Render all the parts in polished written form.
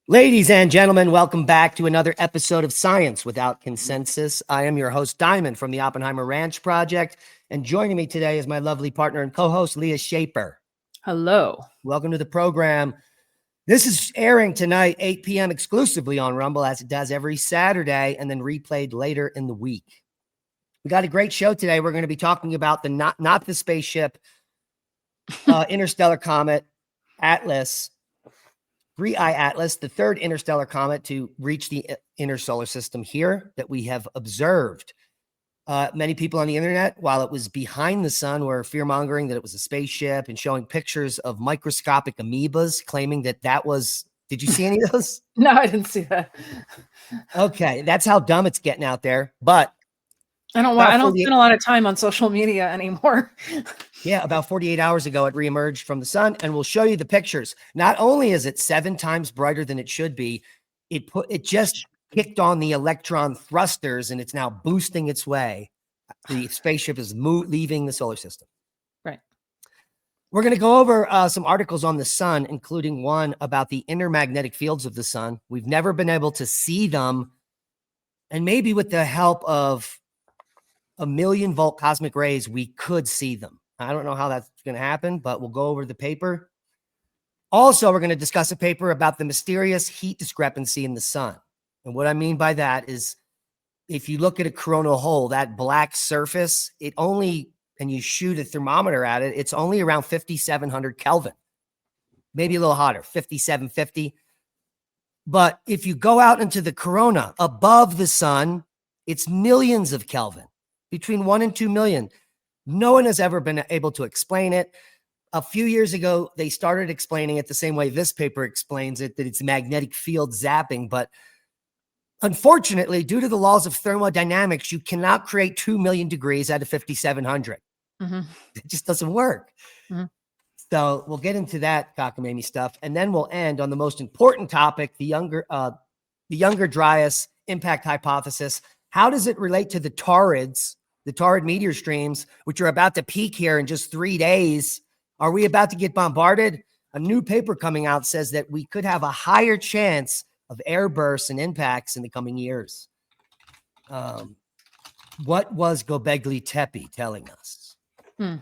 Ladies and gentlemen, welcome back to another episode of Science Without Consensus. I am your host, Diamond, from the Oppenheimer Ranch Project, and joining me today is my lovely partner and co-host, Leah Shaper. Hello. Welcome to the program. This is airing tonight, 8 p.m. exclusively on Rumble, as it does every Saturday, and then replayed later in the week. We got a great show today. We're going to be talking about the not the spaceship, interstellar comet, Atlas, 3I Atlas, the third interstellar comet to reach the inner solar system here that we have observed. Many people on the internet, while it was behind the sun, were fear-mongering that it was a spaceship and showing pictures of microscopic amoebas, claiming that that was... Did you see any of those? No, I didn't see that. Okay, that's how dumb it's getting out there. But I don't spend a lot of time on social media anymore. Yeah, about 48 hours ago, it reemerged from the sun, and we'll show you the pictures. Not only is it 7 times brighter than it should be, it just kicked on the electron thrusters, and it's now boosting its way. The spaceship is leaving the solar system. Right. We're going to go over some articles on the sun, including one about the inner magnetic fields of the sun. We've never been able to see them, and maybe with the help of 1,000,000-volt cosmic rays, we could see them. I don't know how that's going to happen, but we'll go over the paper. Also, we're going to discuss a paper about the mysterious heat discrepancy in the sun. And what I mean by that is, if you look at a coronal hole, that black surface, and you shoot a thermometer at it, it's only around 5,700 Kelvin, maybe a little hotter, 5,750. But if you go out into the corona above the sun, it's millions of Kelvin, between 1 and 2 million. No one has ever been able to explain it. A few years ago, they started explaining it the same way this paper explains it, that it's magnetic field zapping. But unfortunately, due to the laws of thermodynamics, you cannot create 2 million degrees out of 5,700. Mm-hmm. It just doesn't work. Mm-hmm. So we'll get into that cockamamie stuff. And then we'll end on the most important topic, the younger Dryas impact hypothesis. How does it relate to the Taurids, the Taurid meteor streams, which are about to peak here in just 3 days? Are we about to get bombarded? A new paper coming out says that we could have a higher chance of airbursts and impacts in the coming years. What was Göbekli Tepe telling us? And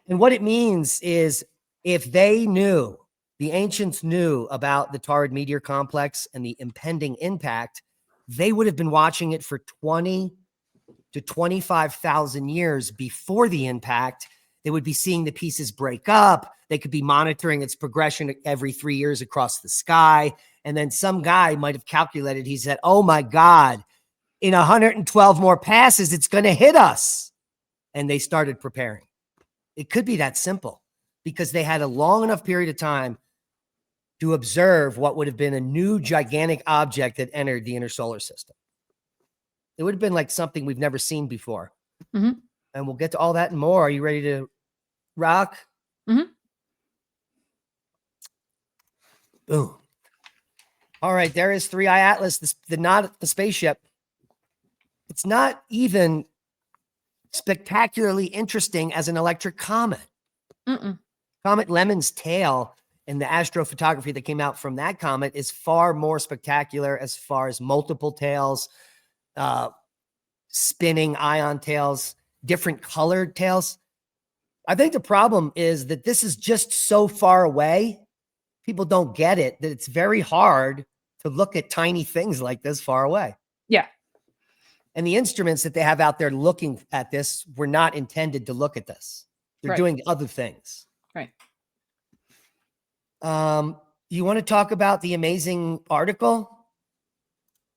what it means is, if they knew, the ancients knew about the Taurid meteor complex and the impending impact, they would have been watching it for 20 to 25,000 years before the impact. They would be seeing the pieces break up. They could be monitoring its progression every 3 years across the sky. And then some guy might have calculated, he said, oh my God, in 112 more passes, it's going to hit us. And they started preparing. It could be that simple, because they had a long enough period of time to observe what would have been a new gigantic object that entered the inner solar system. It would have been like something we've never seen before. Mm-hmm. And we'll get to all that and more. Are you ready to rock? Mm-hmm. Boom. All right, there is 3I Atlas, not the spaceship. It's not even spectacularly interesting as an electric comet. Mm-mm. Comet Lemon's tail and the astrophotography that came out from that comet is far more spectacular, as far as multiple tails, spinning ion tails, different colored tails. I think the problem is that this is just so far away. People don't get it, that it's very hard to look at tiny things like this far away. Yeah. And the instruments that they have out there looking at this were not intended to look at this. They're doing other things. Right. You want to talk about the amazing article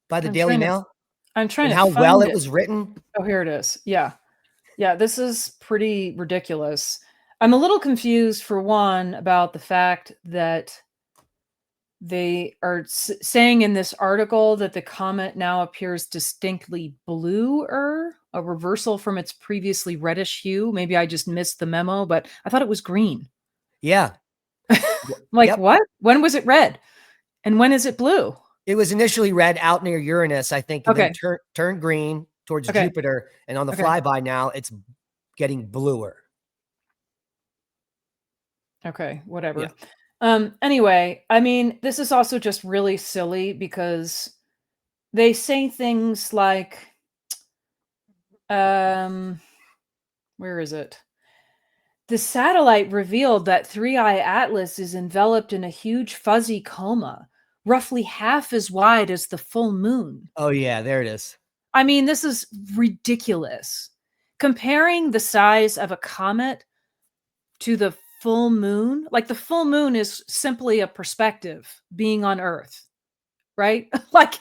by the Daily Mail? I'm trying and to how find well it was written. Oh, here it is. Yeah. Yeah, this is pretty ridiculous. I'm a little confused, for one, about the fact that they are saying in this article that the comet now appears distinctly bluer, a reversal from its previously reddish hue. Maybe I just missed the memo, but I thought it was green. Yeah. Like, what? When was it red? And when is it blue? It was initially red out near Uranus, I think, and then turned green towards Jupiter. And on the flyby now, it's getting bluer. Okay, whatever. Anyway, I mean, this is also just really silly because they say things like, where is it? The satellite revealed that 3I Atlas is enveloped in a huge fuzzy coma, roughly half as wide as the full moon. Oh yeah, there it is. I mean, this is ridiculous. Comparing the size of a comet to the full moon, like the full moon is simply a perspective being on Earth, right? Like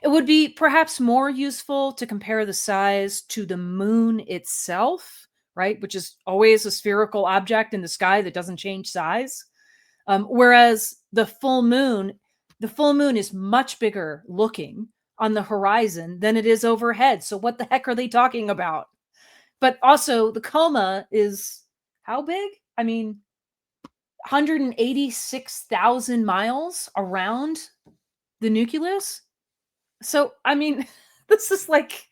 it would be perhaps more useful to compare the size to the moon itself, right? Which is always a spherical object in the sky that doesn't change size. Whereas the full moon is much bigger looking on the horizon than it is overhead. So what the heck are they talking about? But also the coma is how big? I mean, 186,000 miles around the nucleus. So, I mean, this is like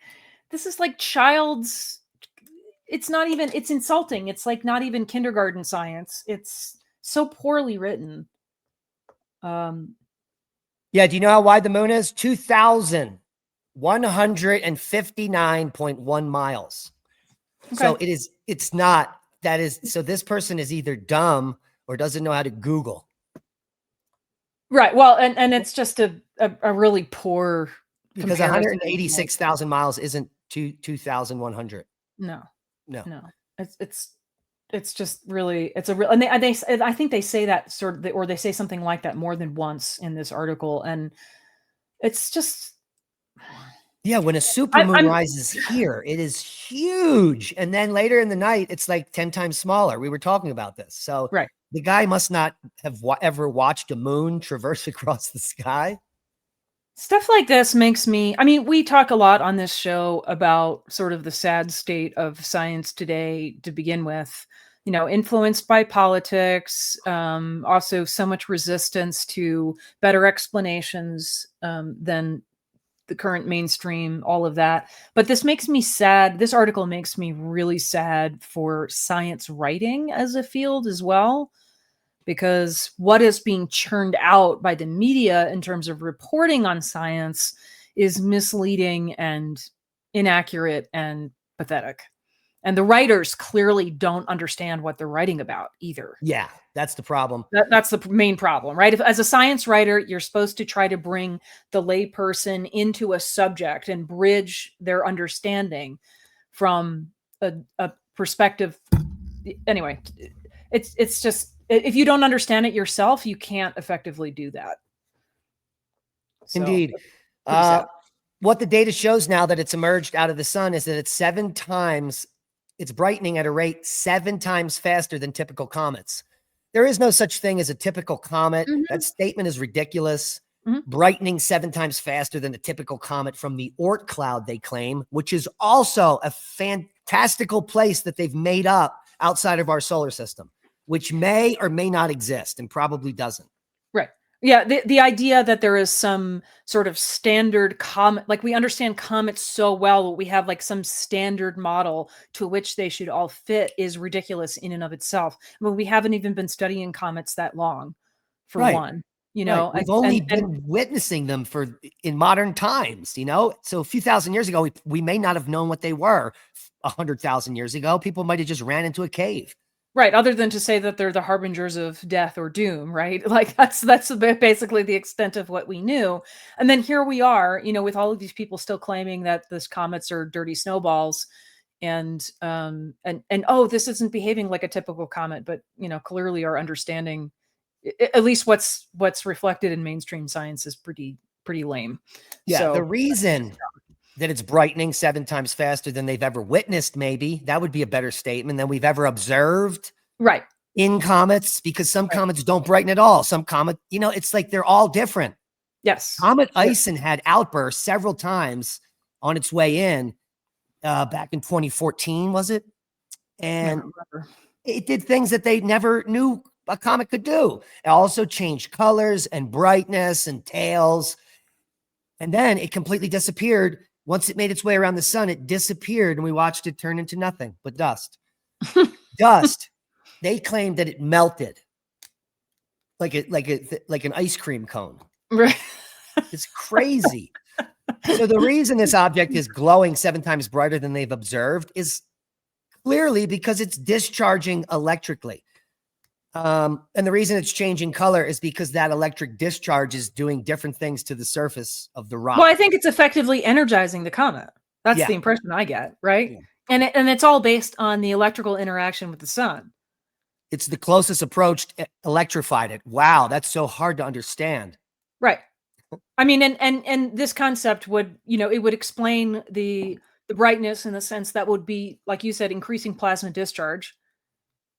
child's, it's not even, it's insulting. It's like not even kindergarten science. It's so poorly written. Yeah, do you know how wide the moon is? 2,159.1 miles. So Okay. it's not, that is, so this person is either dumb or doesn't know how to Google. Right. Well, and it's just a really poor Because comparison. 186,000 miles isn't 2,100. No, No. no. It's just really, it's a real, and they I think they say that sort of, or they say something like that more than once in this article, and it's just, Yeah, when a supermoon I'm rises here, it is huge. And then later in the night, it's like 10 times smaller. We were talking about this. So right. the guy must not have ever watched a moon traverse across the sky. Stuff like this makes me, I mean, we talk a lot on this show about sort of the sad state of science today to begin with, you know, influenced by politics, also so much resistance to better explanations than the current mainstream, all of that. But this makes me sad. This article makes me really sad for science writing as a field as well, because what is being churned out by the media in terms of reporting on science is misleading and inaccurate and pathetic. And the writers clearly don't understand what they're writing about either. Yeah, that's the problem. That's the main problem, right? If, as a science writer, you're supposed to try to bring the layperson into a subject and bridge their understanding from a perspective. Anyway, it's just, if you don't understand it yourself, you can't effectively do that. So, Indeed. pretty sad. What the data shows now that it's emerged out of the sun is that it's brightening at a rate 7 times faster than typical comets. There is no such thing as a typical comet. Mhm. That statement is ridiculous. Mhm. Brightening 7 times faster than a typical comet from the Oort cloud, they claim, which is also a fantastical place that they've made up outside of our solar system, which may or may not exist and probably doesn't. Right. Yeah, the idea that there is some sort of standard comet, like we understand comets so well, we have like some standard model to which they should all fit, is ridiculous in and of itself. I mean, we haven't even been studying comets that long, for Right. one, you Right. know, We've only and been witnessing them in modern times, you know? So a few thousand years ago, we may not have known what they were 100,000 years ago. People might have just ran into a cave. right, other than to say that they're the harbingers of death or doom, right? Like that's basically the extent of what we knew. And then here we are, you know, with all of these people still claiming that this comets are dirty snowballs, and oh, this isn't behaving like a typical comet, but you know, clearly our understanding, at least what's reflected in mainstream science, is pretty lame. Yeah. The So reason that it's brightening 7 times faster than they've ever witnessed, maybe that would be a better statement, than we've ever observed right, in comets, because some right. comets don't brighten at all. Some comet, you know, it's like they're all different. Yes. Comet Yeah. Ison had outbursts several times on its way in, back in 2014, was it? I And don't remember. it did things that they never knew a comet could do. It also changed colors and brightness and tails. And then it completely disappeared. Once it made its way around the sun, it disappeared and we watched it turn into nothing but dust. Dust. They claimed that it melted. like an ice cream cone. Right. It's crazy. So the reason this object is glowing 7 times brighter than they've observed is clearly because it's discharging electrically. And the reason it's changing color is because that electric discharge is doing different things to the surface of the rock. Well, I think it's effectively energizing the comet. That's Yeah. the impression I get, right? Yeah. And it's all based on the electrical interaction with the sun. It's the closest approach electrified it. Wow, that's so hard to understand. Right. I mean, and this concept would, it would explain the brightness in the sense that would be, like you said, increasing plasma discharge,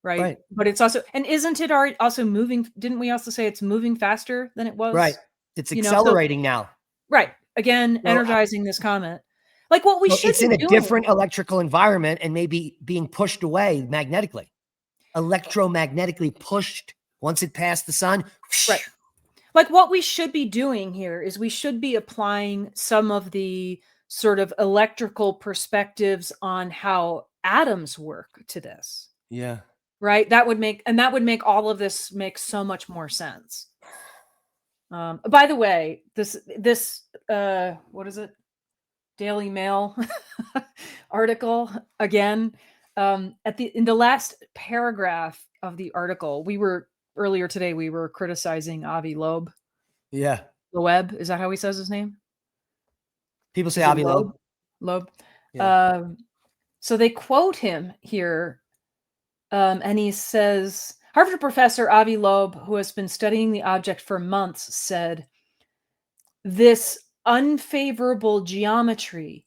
right? Right. But it's also, and isn't it also moving? Didn't we also say it's moving faster than it was? Right. It's So- accelerating now. right. Again, Well, energizing this comet. Like what we should it's be in a doing. different electrical environment and maybe being pushed away magnetically, electromagnetically pushed once it passed the sun. Right. Like what we should be doing here is we should be applying some of the sort of electrical perspectives on how atoms work to this. Yeah. Right? That would make all of this make so much more sense. By the way, this what is it? Daily Mail article again. In the last paragraph of the article, earlier today we were criticizing Avi Loeb. Yeah. Loeb, is that how he says his name? People say Avi Loeb. Loeb. Yeah. So they quote him here, and he says, Harvard professor Avi Loeb, who has been studying the object for months, said, "This unfavorable geometry,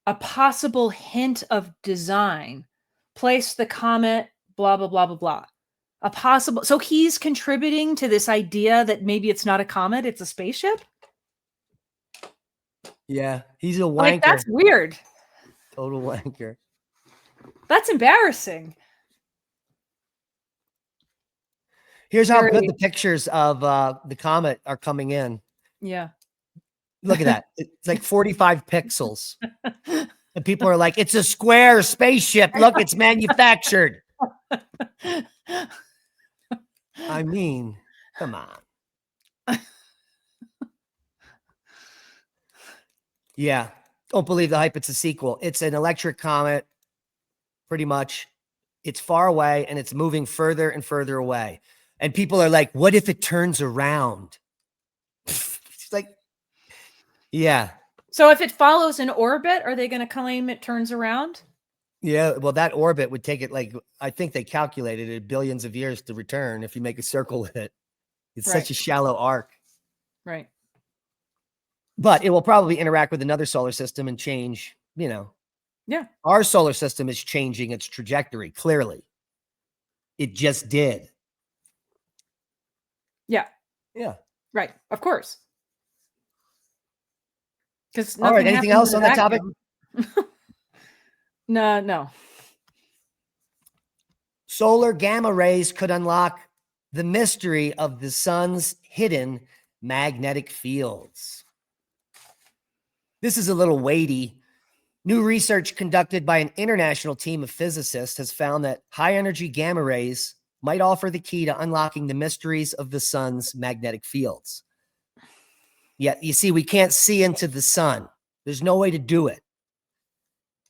a possible hint of design, placed the comet, blah, blah, blah, blah, blah. So he's contributing to this idea that maybe it's not a comet, it's a spaceship? Yeah. He's a wanker. Like, that's weird. Total wanker. That's embarrassing. Here's how good the pictures of the comet are coming in. Yeah. Look at that. It's like 45 pixels. And people are like, it's a square spaceship. Look, it's manufactured. I mean, come on. Yeah. Don't believe the hype. It's a sequel. It's an electric comet, pretty much. It's far away and it's moving further and further away. And people are like, what if it turns around? It's like, yeah. So if it follows an orbit, are they going to claim it turns around? Yeah. Well, that orbit would take it I think they calculated it billions of years to return if you make a circle with it. It's such a shallow arc. Right. But it will probably interact with another solar system and change, Yeah. Our solar system is changing its trajectory, clearly. It just did. Yeah. Yeah. Right. Of course. Because all right. Anything else on that topic? No. Solar gamma rays could unlock the mystery of the sun's hidden magnetic fields. This is a little weighty. New research conducted by an international team of physicists has found that high-energy gamma rays might offer the key to unlocking the mysteries of the sun's magnetic fields. Yet, you see, we can't see into the sun. There's no way to do it.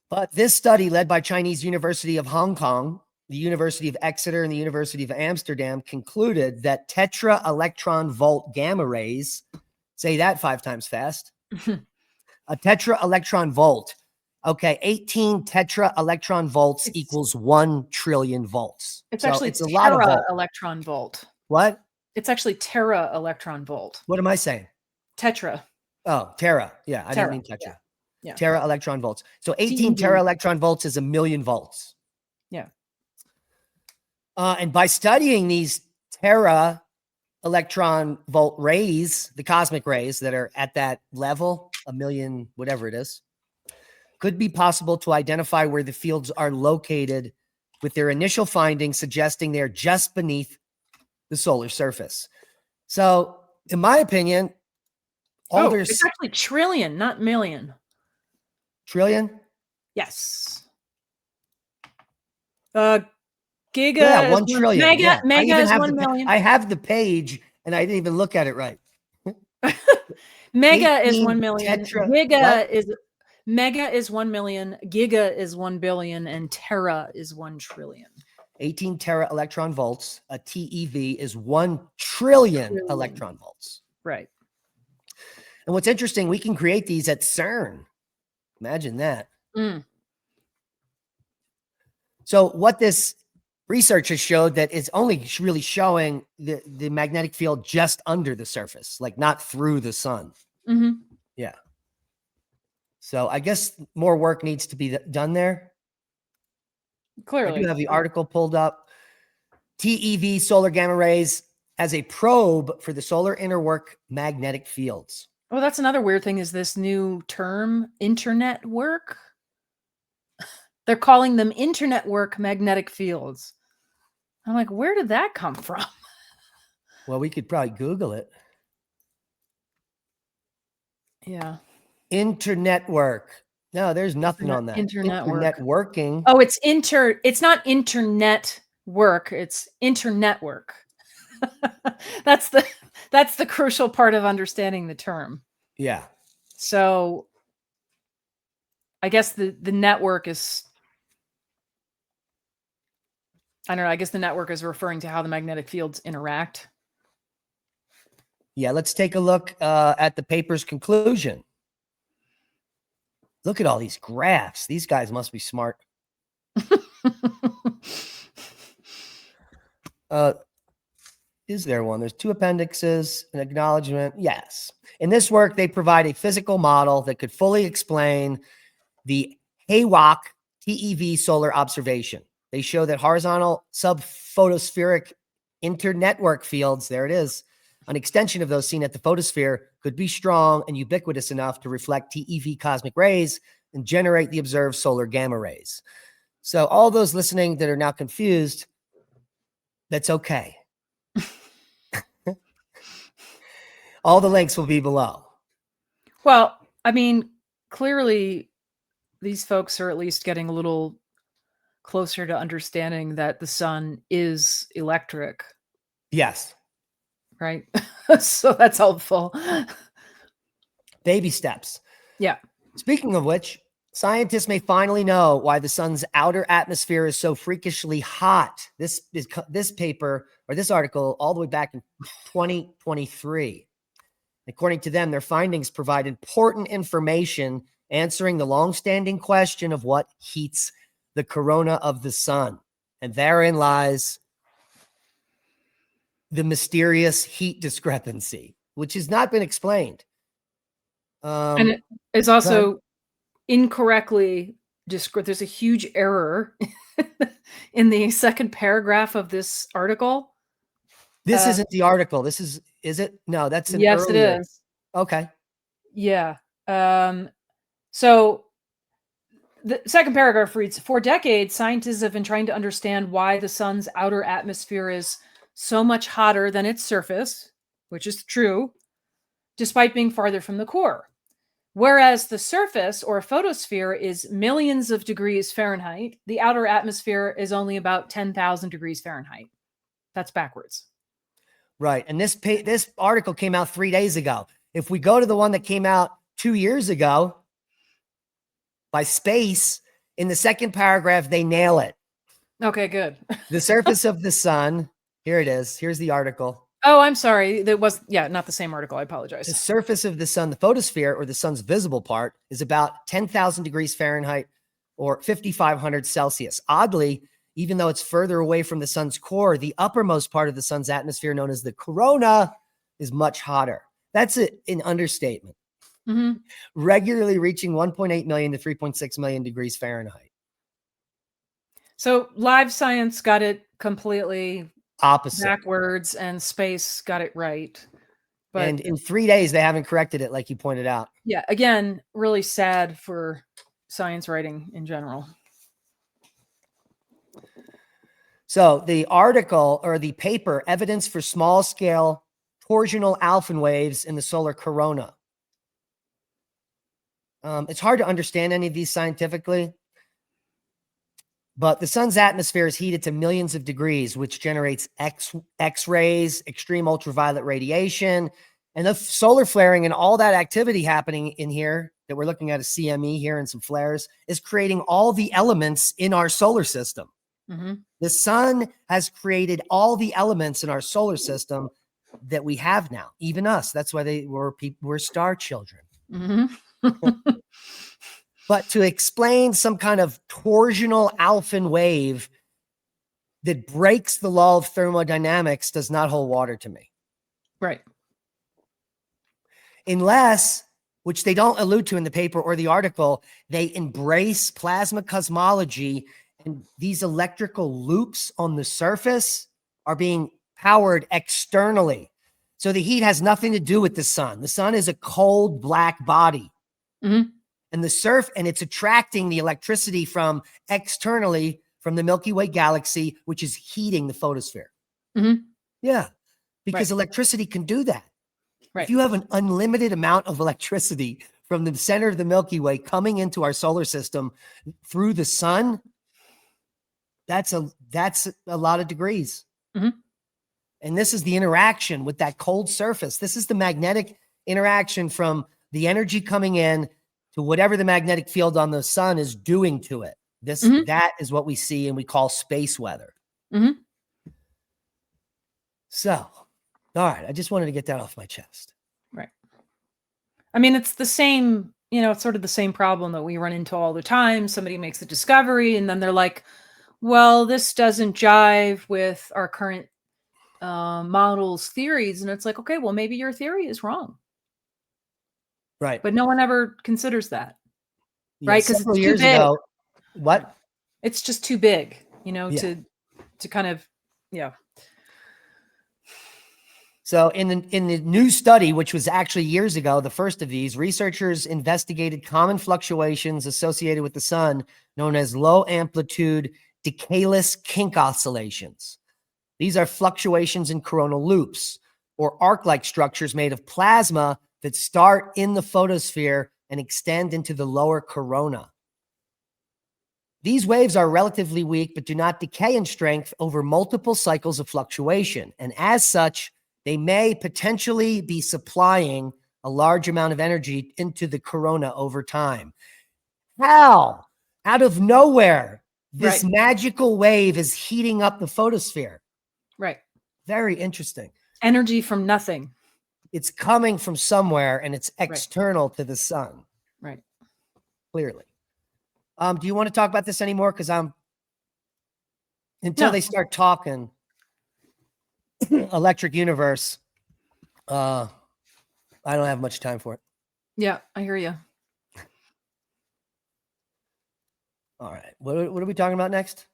But this study, led by Chinese University of Hong Kong, the University of Exeter, and the University of Amsterdam, concluded that tetra-electron volt gamma rays, say that 5 times fast, a tetra-electron volt, okay, 18 tetra-electron volts equals 1 trillion volts. It's actually it's a lot of volts. Electron volt. What? It's actually tera electron volt. What am I saying? Tetra. Oh, tera. Yeah, I didn't mean tetra. Yeah. Tera electron volts. So 18 tera electron volts is 1 million volts. Yeah. And by studying these tera electron volt rays, the cosmic rays that are at that level, 1 million, whatever it is, could be possible to identify where the fields are located, with their initial findings suggesting they're just beneath the solar surface. So, in my opinion, it's actually trillion, not million. Trillion? Yes. Giga Yeah, is 1 trillion. mega. Yeah. Mega is 1 million. I have the page and I didn't even look at it right. Mega is 18 1 million. what? Mega is 1 million. Giga is 1 billion, and tera is 1 trillion. 18 tera electron volts. A TeV is 1 trillion electron volts. Right. And what's interesting, we can create these at CERN. Imagine that. Mm. So what this research has showed that it's only really showing the magnetic field just under the surface, like not through the sun. Mm-hmm. Yeah. So I guess more work needs to be done there. Clearly. I do have the article pulled up. TeV solar gamma rays as a probe for the solar inner work magnetic fields. Oh, that's another weird thing is this new term, internet work. They're calling them internet work magnetic fields. I'm like, where did that come from? Well, we could probably Google it. Yeah. Internet work. No, there's nothing on that. Internet work. Working. Oh, it's not internet work, it's internet work. That's the crucial part of understanding the term. Yeah. So I guess the network is, I don't know, I guess the network is referring to how the magnetic fields interact. Yeah, let's take a look at the paper's conclusion. Look at all these graphs. These guys must be smart. Is there one? There's 2 appendixes, an acknowledgement. Yes. In this work, they provide a physical model that could fully explain the HAWOC TeV solar observation. They show that horizontal subphotospheric internetwork fields, there it is, an extension of those seen at the photosphere, could be strong and ubiquitous enough to reflect TeV cosmic rays and generate the observed solar gamma rays. So all those listening that are now confused, that's okay. All the links will be below. Well, I mean, clearly these folks are at least getting a little closer to understanding that the sun is electric. Yes. Right. So that's helpful. Baby steps. Yeah. Speaking of which, scientists may finally know why the sun's outer atmosphere is so freakishly hot. This paper or this article all the way back in 2023. According to them, their findings provide important information answering the long-standing question of what heats the corona of the sun. And therein lies the mysterious heat discrepancy, which has not been explained. And it is also incorrectly described. There's a huge error in the second paragraph of this article. This isn't the article. This is it? No, that's an yes, earlier. it is. Okay. Yeah. So the second paragraph reads, for decades, scientists have been trying to understand why the sun's outer atmosphere is so much hotter than its surface, which is true, despite being farther from the core. Whereas the surface or photosphere is millions of degrees Fahrenheit, the outer atmosphere is only about 10,000 degrees Fahrenheit. That's backwards. Right. And this article came out 3 days ago. If we go to the one that came out 2 years ago by Space, in the second paragraph, they nail it. Okay, good. The surface of the sun. Here it is. Here's the article. Oh, I'm sorry. That was, not the same article. I apologize. The surface of the sun, the photosphere, or the sun's visible part, is about 10,000 degrees Fahrenheit or 5,500 Celsius. Oddly, even though it's further away from the sun's core, the uppermost part of the sun's atmosphere, known as the corona, is much hotter. That's an understatement. Mm-hmm. Regularly reaching 1.8 million to 3.6 million degrees Fahrenheit. So live science got it completely opposite, backwards, and Space got it right. But and in 3 days, they haven't corrected it, like you pointed out. Yeah, again, really sad for science writing in general. So the article or the paper, Evidence for Small-Scale Torsional Alpha Waves in the Solar Corona. It's hard to understand any of these scientifically. But the sun's atmosphere is heated to millions of degrees, which generates X-rays, extreme ultraviolet radiation, and the solar flaring and all that activity happening in here that we're looking at a CME here and some flares is creating all the elements in our solar system. Mm-hmm. The sun has created all the elements in our solar system that we have now, even us. That's why we're star children. Mm-hmm. But to explain some kind of torsional Alphen wave that breaks the law of thermodynamics does not hold water to me. Right. Unless, which they don't allude to in the paper or the article, they embrace plasma cosmology, and these electrical loops on the surface are being powered externally. So the heat has nothing to do with the sun. The sun is a cold black body. Mm-hmm. And and it's attracting the electricity from externally from the Milky Way galaxy, which is heating the photosphere. Mm-hmm. Yeah, because electricity can do that. Right. If you have an unlimited amount of electricity from the center of the Milky Way coming into our solar system through the sun, that's a lot of degrees. Mm-hmm. And this is the interaction with that cold surface. This is the magnetic interaction from the energy coming in to whatever the magnetic field on the sun is doing to it. That is what we see and we call space weather. Mm-hmm. So, all right, I just wanted to get that off my chest. Right. I mean, it's the same, it's sort of the same problem that we run into all the time. Somebody makes a discovery and then they're like, well, this doesn't jive with our current models' theories. And it's like, okay, well, maybe your theory is wrong. Right. But no one ever considers that. Yeah, right? Because it's too years big. ago, what? It's just too big, to kind of, yeah. So in the new study, which was actually years ago, the first of these, researchers investigated common fluctuations associated with the sun known as low amplitude decalus kink oscillations. These are fluctuations in coronal loops or arc-like structures made of plasma that start in the photosphere and extend into the lower corona. These waves are relatively weak, but do not decay in strength over multiple cycles of fluctuation. And as such, they may potentially be supplying a large amount of energy into the corona over time. How? Out of nowhere, this magical wave is heating up the photosphere. Right. Very interesting. Energy from nothing. It's coming from somewhere and it's external to the sun. Right. Clearly. Do you want to talk about this anymore? Because until they start talking electric universe, I don't have much time for it. Yeah, I hear you. All right. What are we talking about next?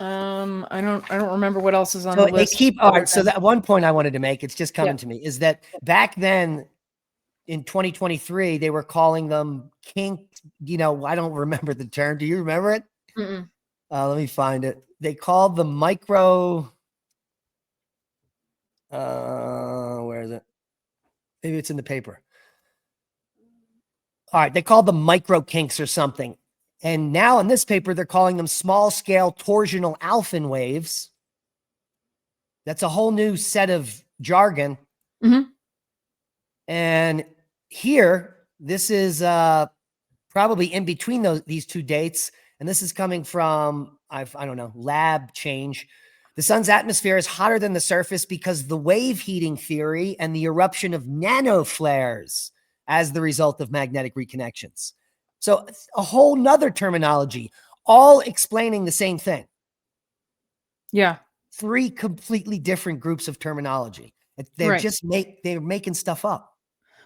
I don't remember what else is on the list. All right. So that one point I wanted to make, it's just coming to me, is that back then in 2023, they were calling them kink. I don't remember the term. Do you remember it? Mm-mm. Let me find it. They called the micro. Where is it? Maybe it's in the paper. All right. They called them micro kinks or something. And now in this paper, they're calling them small scale torsional Alphen waves. That's a whole new set of jargon. Mm-hmm. And here, this is probably in between these two dates. And this is coming from, I don't know, lab change. The sun's atmosphere is hotter than the surface because the wave heating theory and the eruption of nanoflares as the result of magnetic reconnections. So a whole nother terminology, all explaining the same thing. Yeah. 3 completely different groups of terminology. They're they're making stuff up.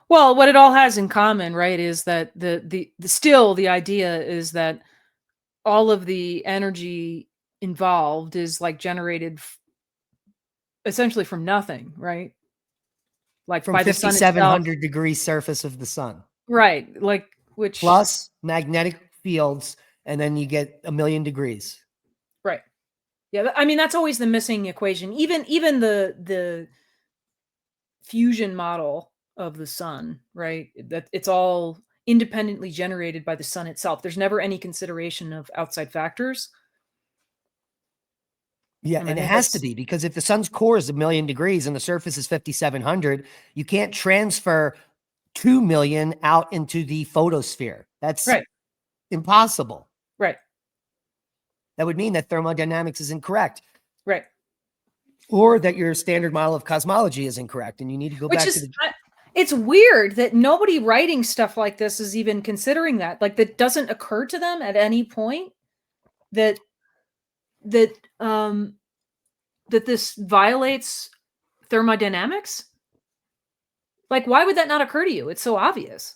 Well, what it all has in common, right, is that the idea is that all of the energy involved is like generated essentially from nothing, right? Like from by the sun 5,700 degrees surface of the sun. Right. Like which plus magnetic fields, and then you get 1,000,000 degrees. Right. Yeah. I mean, that's always the missing equation. Even the fusion model of the sun, right? That it's all independently generated by the sun itself. There's never any consideration of outside factors. Yeah, And I and it think has to that's be, because if the sun's core is 1,000,000 degrees and the surface is 5,700, you can't transfer 2,000,000 out into the photosphere. That's right, impossible. right, That would mean that thermodynamics is incorrect, right. or that your standard model of cosmology is incorrect, and you need to go Which back to is, the. it's weird that nobody writing stuff like this is even considering that. Like, that doesn't occur to them at any point that that um that this violates thermodynamics. Like, why would that not occur to you? It's so obvious.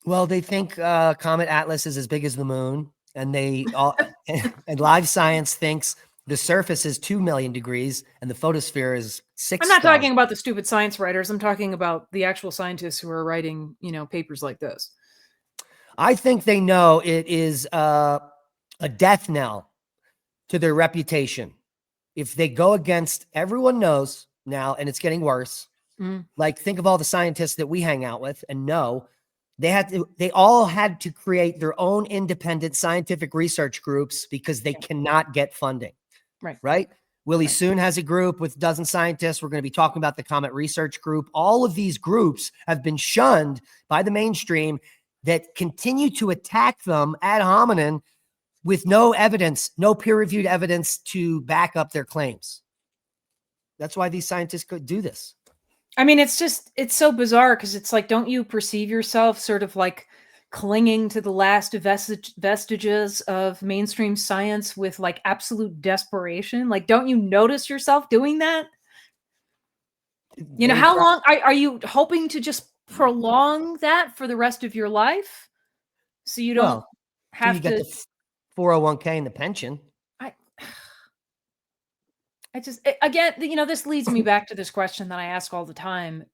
Well, they think Comet Atlas is as big as the moon, and they all and live science thinks the surface is 2,000,000 degrees and the photosphere is I'm not 6,000. talking about the stupid science writers. I'm talking about the actual scientists who are writing, papers like this. I think they know it is a death knell to their reputation. If they go against, everyone knows now, and it's getting worse. Mm. Like, think of all the scientists that we hang out with and know they all had to create their own independent scientific research groups because they cannot get funding. Right. Right. Willie Right. Soon has a group with a dozen scientists. We're going to be talking about the Comet Research Group. All of these groups have been shunned by the mainstream that continue to attack them ad hominem with no evidence, no peer-reviewed evidence to back up their claims. That's why these scientists could do this. I mean, it's so bizarre, because it's like, don't you perceive yourself sort of like clinging to the last vestiges of mainstream science with like absolute desperation? Like, don't you notice yourself doing that? How long are you hoping to just prolong that for the rest of your life, so you don't Well, so you have get to? the 401k and the pension. I again, this leads me back to this question that I ask all the time: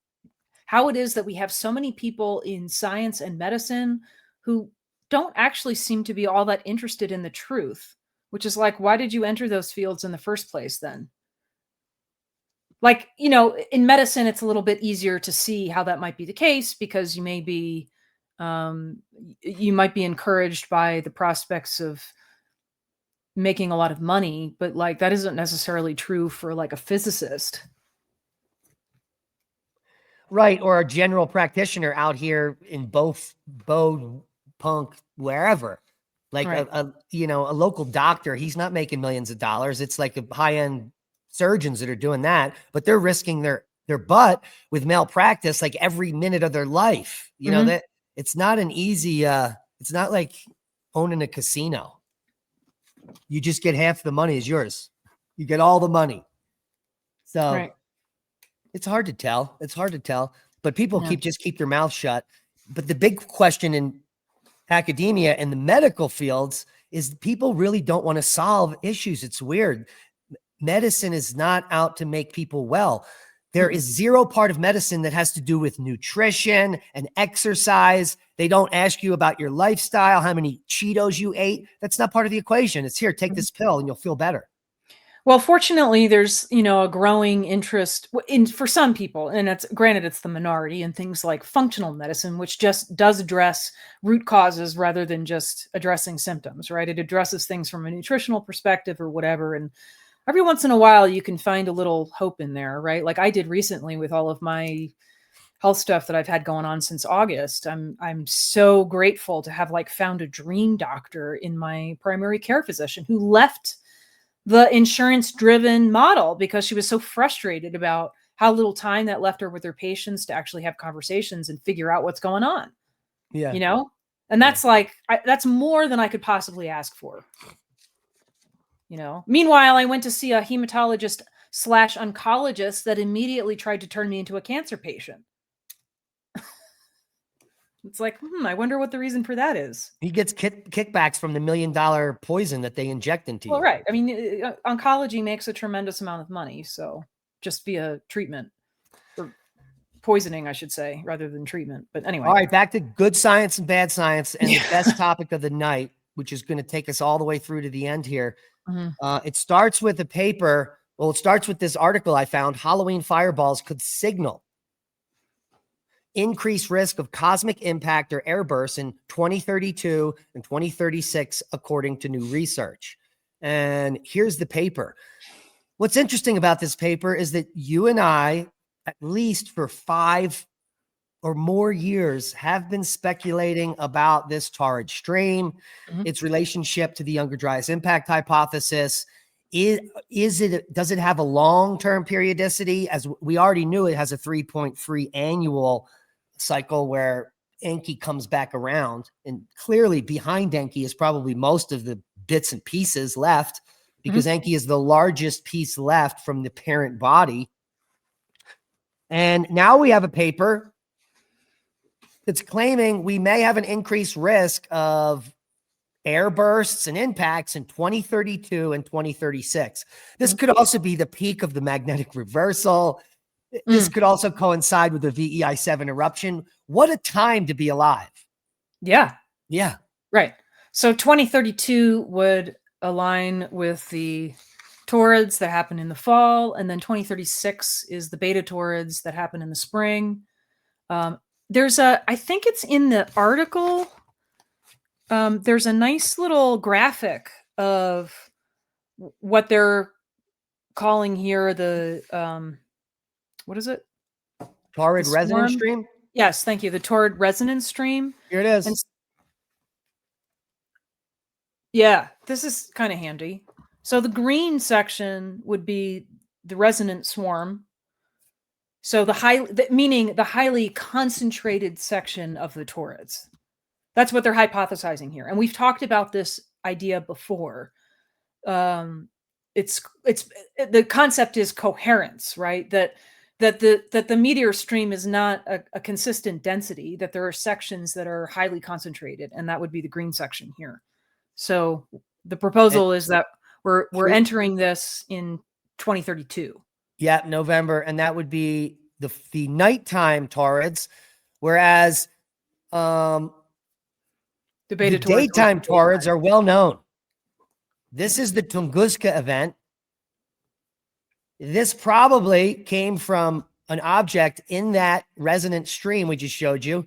how it is that we have so many people in science and medicine who don't actually seem to be all that interested in the truth, which is like, why did you enter those fields in the first place then? Like, in medicine, it's a little bit easier to see how that might be the case, because you might be encouraged by the prospects of making a lot of money, but like, that isn't necessarily true for like a physicist. Right. Or a general practitioner out here in both Bode, Punk, wherever. Like Right. a local doctor, he's not making millions of dollars. It's like a high-end surgeons that are doing that, but they're risking their butt with malpractice like every minute of their life. That it's not an easy it's not like owning a casino. You just get half the money is yours. You get all the money. So Right. it's hard to tell. It's hard to tell, but people Yeah. keep their mouths shut. But the big question in academia and the medical fields is people really don't want to solve issues. It's weird. Medicine is not out to make people well. There is zero part of medicine that has to do with nutrition and exercise. They don't ask you about your lifestyle, how many Cheetos you ate. That's not part of the equation. It's here, take this pill and you'll feel better. Well, fortunately, there's, a growing interest for some people, and it's granted it's the minority, in things like functional medicine, which just does address root causes rather than just addressing symptoms, right? It addresses things from a nutritional perspective or whatever. And every once in a while you can find a little hope in there, right? Like I did recently with all of my health stuff that I've had going on since August. I'm so grateful to have like found a dream doctor in my primary care physician who left the insurance driven model because she was so frustrated about how little time that left her with her patients to actually have conversations and figure out what's going on. Yeah. And that's like, that's more than I could possibly ask for. Meanwhile, I went to see a hematologist / oncologist that immediately tried to turn me into a cancer patient. It's like, I wonder what the reason for that is. He gets kickbacks from the $1 million poison that they inject into you. Well, right. I mean, oncology makes a tremendous amount of money. So just via treatment or poisoning, I should say, rather than treatment. But anyway. All right, back to good science and bad science and the best topic of the night, which is going to take us all the way through to the end here. It starts with a paper. Well, it starts with this article I found. Halloween fireballs could signal increased risk of cosmic impact or airbursts in 2032 and 2036, according to new research. And here's the paper. What's interesting about this paper is that you and I, at least for 5 or more years, have been speculating about this Taurid stream, its relationship to the Younger Dryas impact hypothesis. Does it have a long-term periodicity? As we already knew, it has a 3.3 annual cycle where Enki comes back around, and clearly behind Enki is probably most of the bits and pieces left, because Enki is the largest piece left from the parent body. And now we have a paper that's claiming we may have an increased risk of airbursts and impacts in 2032 and 2036. This could also be the peak of the magnetic reversal. This could also coincide with the VEI-7 eruption. What a time to be alive. Yeah. Yeah. Right. So 2032 would align with the Taurids that happen in the fall, and then 2036 is the beta Taurids that happen in the spring. There's I think it's in the article, there's a nice little graphic of what they're calling here the, what is it? Taurid resonance stream? Yes, thank you. The Taurid resonance stream. Here it is. And yeah, this is kind of handy. So the green section would be the resonant swarm. So meaning the highly concentrated section of the Taurids. That's what they're hypothesizing here. And we've talked about this idea before. It's the concept is coherence, right? That the meteor stream is not a consistent density, that there are sections that are highly concentrated, and that would be the green section here. So the proposal is that we're entering this in 2032. Yeah, November, and that would be the nighttime Taurids, whereas the daytime Taurids are well known. This is the Tunguska event. This probably came from an object in that resonant stream we just showed you,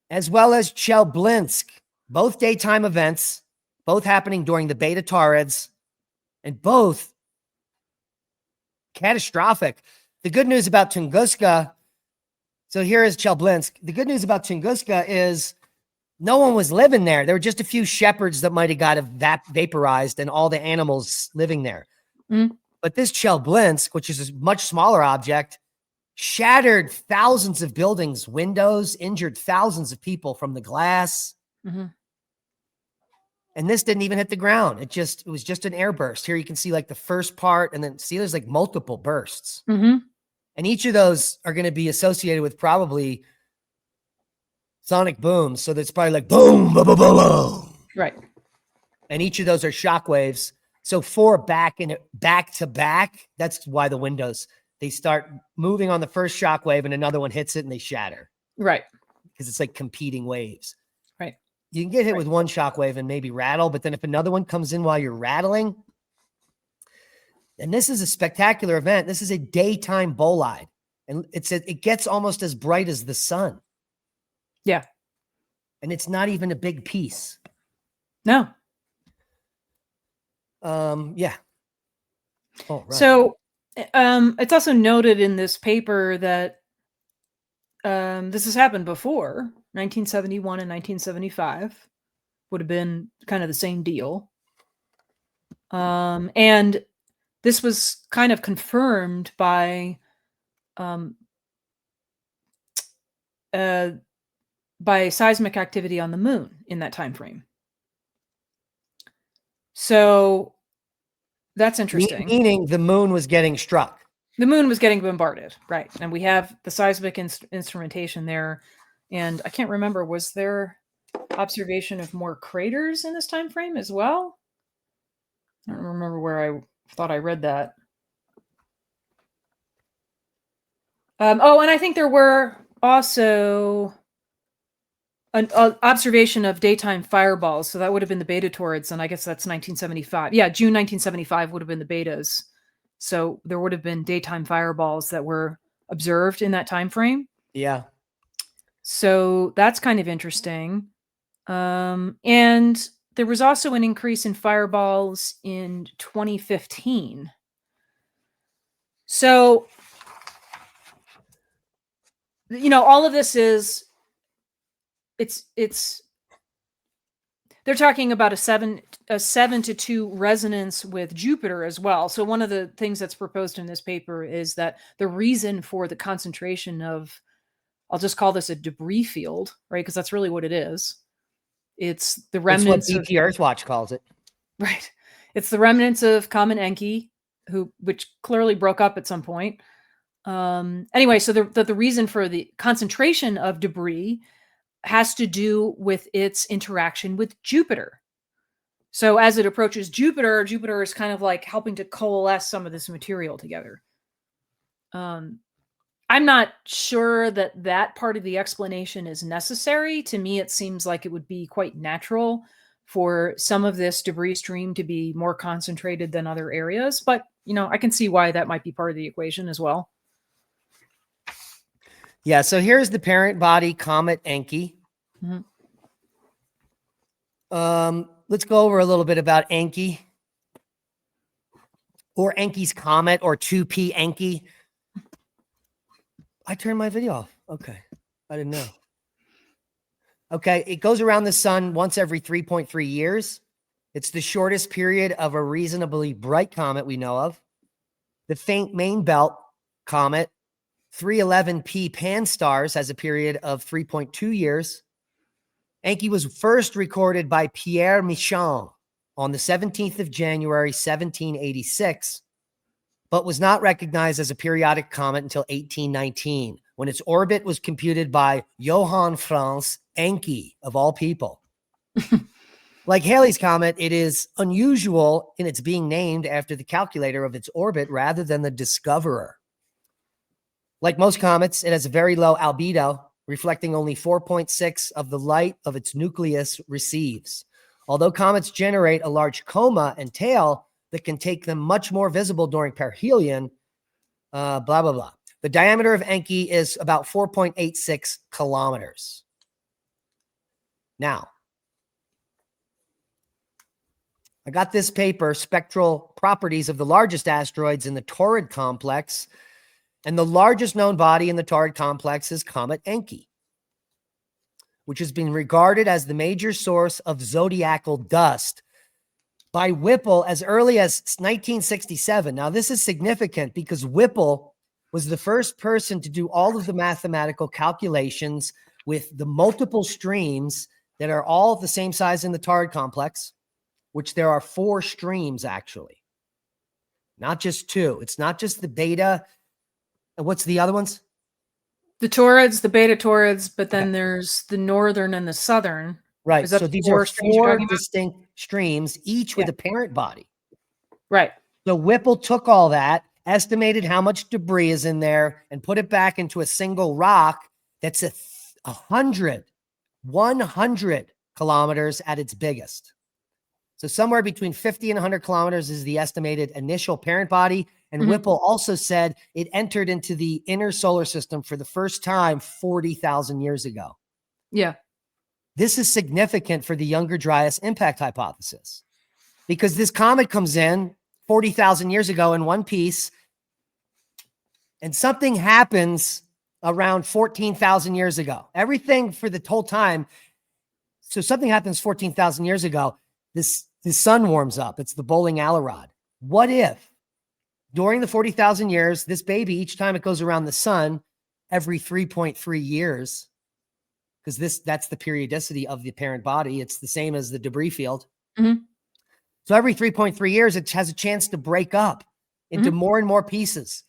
as well as Chelyabinsk, both daytime events, both happening during the beta Taurids, and both catastrophic. The good news about Tunguska, so here is Chelyabinsk. The good news about Tunguska is no one was living there. There were just a few shepherds that might have got vaporized and all the animals living there. But this Chelyabinsk, which is a much smaller object, shattered thousands of buildings' windows, injured thousands of people from the glass. And this didn't even hit the ground. It was just an air burst. Here you can see like the first part, and then see there's like multiple bursts. And each of those are going to be associated with probably sonic booms. So that's probably like boom, boom, boom, boom, boom. Right. And each of those are shock waves. So 4 back to back. That's why the windows, they start moving on the first shock wave and another one hits it and they shatter. Right. Because it's like competing waves. Right. You can get hit with one shock wave and maybe rattle, but then if another one comes in while you're rattling, and this is a spectacular event. This is a daytime bolide, and it gets almost as bright as the sun. Yeah. And it's not even a big piece. No. Yeah. Oh, right. So it's also noted in this paper that this has happened before. 1971 and 1975 would have been kind of the same deal. And this was kind of confirmed by seismic activity on the moon in that time frame. So that's interesting. Meaning the moon was getting struck. The moon was getting bombarded, right? And we have the seismic instrumentation there. And I can't remember, was there observation of more craters in this time frame as well? I don't remember where I thought I read that. Oh, and I think there were also an observation of daytime fireballs. So that would have been the beta Taurids, and I guess that's 1975. Yeah, June 1975 would have been the betas. So there would have been daytime fireballs that were observed in that time frame. Yeah. So that's kind of interesting. And there was also an increase in fireballs in 2015. So, all of this is it's they're talking about a 7-to-2 resonance with Jupiter as well. So one of the things that's proposed in this paper is that the reason for the concentration of, I'll just call this a debris field, right? Because that's really what it is. It's the It's what remnants of BP Earthwatch calls it. right. It's the remnants of Comet Encke, which clearly broke up at some point. Anyway, so the reason for the concentration of debris has to do with its interaction with Jupiter. So as it approaches Jupiter, Jupiter is kind of like helping to coalesce some of this material together. I'm not sure that part of the explanation is necessary. To me, it seems like it would be quite natural for some of this debris stream to be more concentrated than other areas. But, I can see why that might be part of the equation as well. Yeah, so here's the parent body, Comet Encke. Mhm. Let's go over a little bit about Encke, or Encke's Comet, or 2P Encke. I turned my video off. Okay, I didn't know. Okay, it goes around the sun once every 3.3 years. It's the shortest period of a reasonably bright comet we know of. The faint main belt comet, 311P Pan-STARRS, has a period of 3.2 years. Encke was first recorded by Pierre Michon on the 17th of January, 1786, but was not recognized as a periodic comet until 1819, when its orbit was computed by Johann Franz Encke, of all people. Like Halley's Comet, it is unusual in its being named after the calculator of its orbit rather than the discoverer. Like most comets, it has a very low albedo, reflecting only 4.6 of the light of its nucleus receives. Although comets generate a large coma and tail that can take them much more visible during perihelion, blah, blah, blah. The diameter of Encke is about 4.86 kilometers. Now, I got this paper, Spectral Properties of the Largest Asteroids in the Taurid Complex, and the largest known body in the Taurid Complex is Comet Encke, which has been regarded as the major source of zodiacal dust by Whipple as early as 1967. Now, this is significant because Whipple was the first person to do all of the mathematical calculations with the multiple streams that are all the same size in the Taurid Complex, which there are 4 streams, actually, not just 2. It's not just the beta. And what's the other ones? The Taurids, the beta Taurids, but then there's the northern and the southern. Right. Is that So the these 4 are streams you're 4 talking about? distinct streams, each with a parent body. Right. So Whipple took all that, estimated how much debris is in there, and put it back into a single rock that's 100 kilometers at its biggest. So somewhere between 50 and 100 kilometers is the estimated initial parent body. And Whipple also said it entered into the inner solar system for the first time 40,000 years ago. Yeah. This is significant for the Younger Dryas impact hypothesis, because this comet comes in 40,000 years ago in one piece, and something happens around 14,000 years ago. Everything for the whole time. So something happens 14,000 years ago. The sun warms up. It's the bowling alley rod. What if during the 40,000 years, this baby, each time it goes around the sun every 3.3 years, because that's the periodicity of the parent body. It's the same as the debris field. So every 3.3 years, it has a chance to break up into more and more pieces.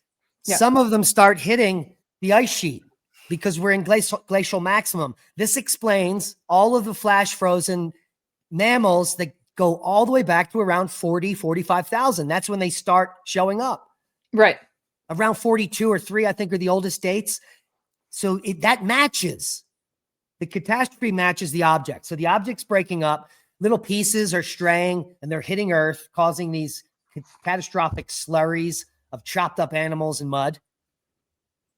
Yeah. Some of them start hitting the ice sheet because we're in glacial maximum. This explains all of the flash frozen mammals that go all the way back to around 40, 45,000. That's when they start showing up. Right. Around 42 or 3, I think, are the oldest dates. So that matches. The catastrophe matches the object. So the object's breaking up. Little pieces are straying and they're hitting Earth, causing these catastrophic slurries of chopped up animals and mud.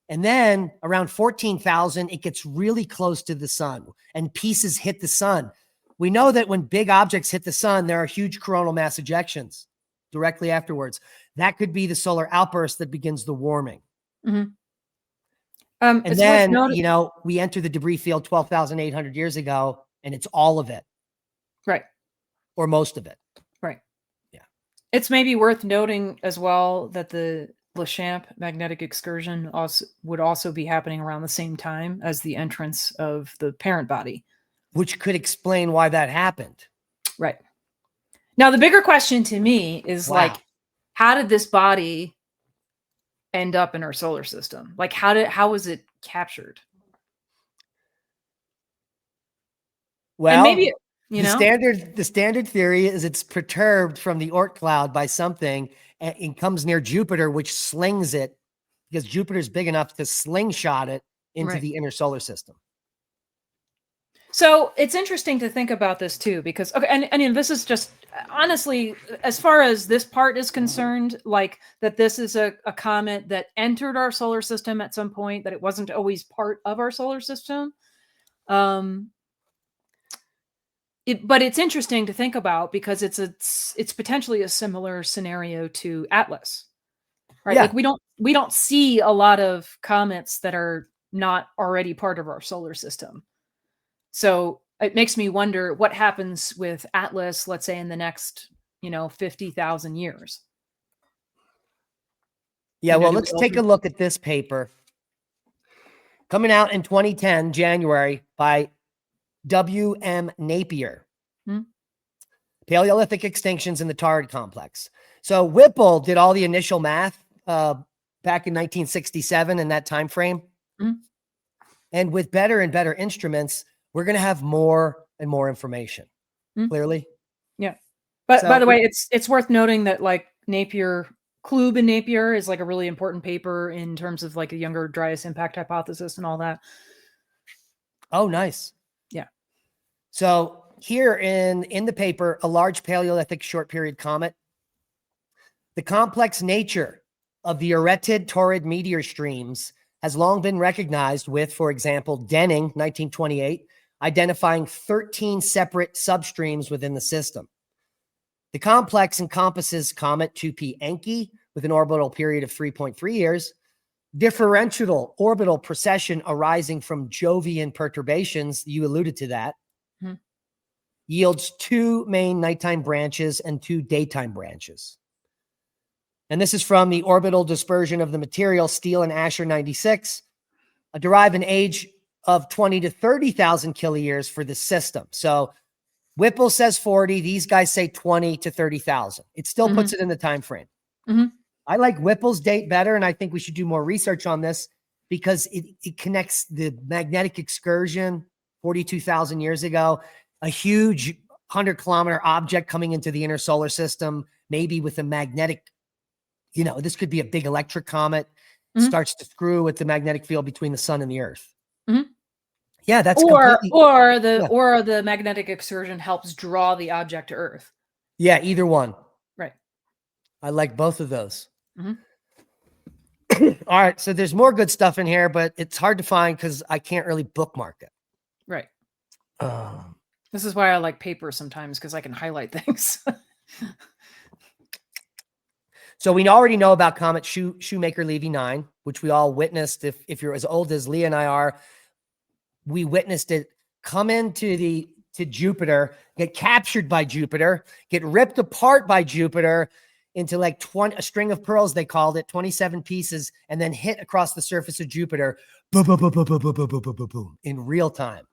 And then around 14,000, it gets really close to the sun and pieces hit the sun. We know that when big objects hit the sun, there are huge coronal mass ejections directly afterwards. That could be the solar outburst that begins the warming. Mm-hmm. And it's then, worth noting, we enter the debris field 12,800 years ago, and it's all of it. Right. Or most of it. Right. Yeah. It's maybe worth noting as well that the Lechamp magnetic excursion would also be happening around the same time as the entrance of the parent body. Which could explain why that happened. Right. Now, the bigger question to me is like, how did this body end up in our solar system? Like, how was it captured? Well, and maybe, the standard theory is it's perturbed from the Oort cloud by something and it comes near Jupiter, which slings it because Jupiter's big enough to slingshot it into the inner solar system. So it's interesting to think about this too, because, okay, and this is just, honestly, as far as this part is concerned, like that this is a comet that entered our solar system at some point, that it wasn't always part of our solar system. But it's interesting to think about because it's potentially a similar scenario to Atlas, right? Yeah. Like we don't see a lot of comets that are not already part of our solar system. So it makes me wonder what happens with Atlas, let's say in the next, 50,000 years. Yeah, well, let's take a look at this paper coming out in 2010, January, by W.M. Napier. Paleolithic extinctions in the Taurid complex. So Whipple did all the initial math back in 1967 in that time frame. And with better and better instruments, we're going to have more and more information. Clearly. Yeah. But by the way, it's worth noting that like Napier, Klube and Napier is like a really important paper in terms of like a younger Dryas impact hypothesis and all that. Oh, nice. Yeah. So here in the paper, a large Paleolithic short period comet. The complex nature of the Taurid Taurid meteor streams has long been recognized with, for example, Denning, 1928, identifying 13 separate substreams within the system. The complex encompasses Comet 2P Encke with an orbital period of 3.3 years, differential orbital precession arising from Jovian perturbations, you alluded to that, yields 2 main nighttime branches and 2 daytime branches. And this is from the orbital dispersion of the material, Steele and Asher 96, derive an age of 20 to 30,000 kiloyears for the system. So Whipple says 40. These guys say 20 to 30,000. It still puts it in the time frame. I like Whipple's date better, and I think we should do more research on this because it connects the magnetic excursion 42,000 years ago, a huge 100-kilometer object coming into the inner solar system, maybe with a magnetic, this could be a big electric comet, starts to screw with the magnetic field between the sun and the earth. Yeah, that's or the magnetic excursion helps draw the object to Earth. Yeah, either one. Right. I like both of those. All right, so there's more good stuff in here, but it's hard to find because I can't really bookmark it. Right. This is why I like paper sometimes, because I can highlight things. So we already know about Comet Shoemaker-Levy 9, which we all witnessed. If you're as old as Leah and I are, we witnessed it come into to Jupiter, get captured by Jupiter, get ripped apart by Jupiter into like a string of pearls, they called it, 27 pieces, and then hit across the surface of Jupiter, boom, boom, boom, boom, boom, boom, boom, boom, boom, boom, boom, in real time.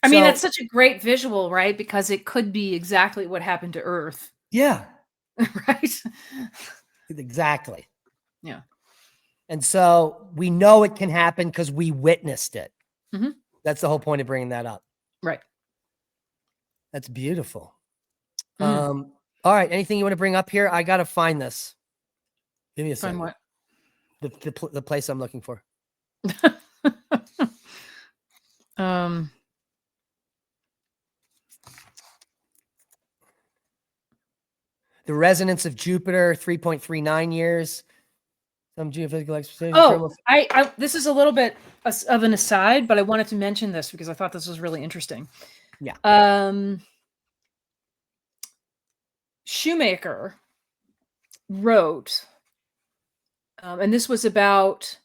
I mean, that's such a great visual, right? Because it could be exactly what happened to Earth. Yeah. Right? Exactly. Yeah. And so we know it can happen because we witnessed it. That's the whole point of bringing that up. Right. That's beautiful. All right. Anything you want to bring up here? I got to find this. Give me a second. Find what? The place I'm looking for. The resonance of Jupiter, 3.39 years. Some geophysical expectations. Oh, this is a little bit of an aside, but I wanted to mention this because I thought this was really interesting. Yeah. Shoemaker wrote, and this was about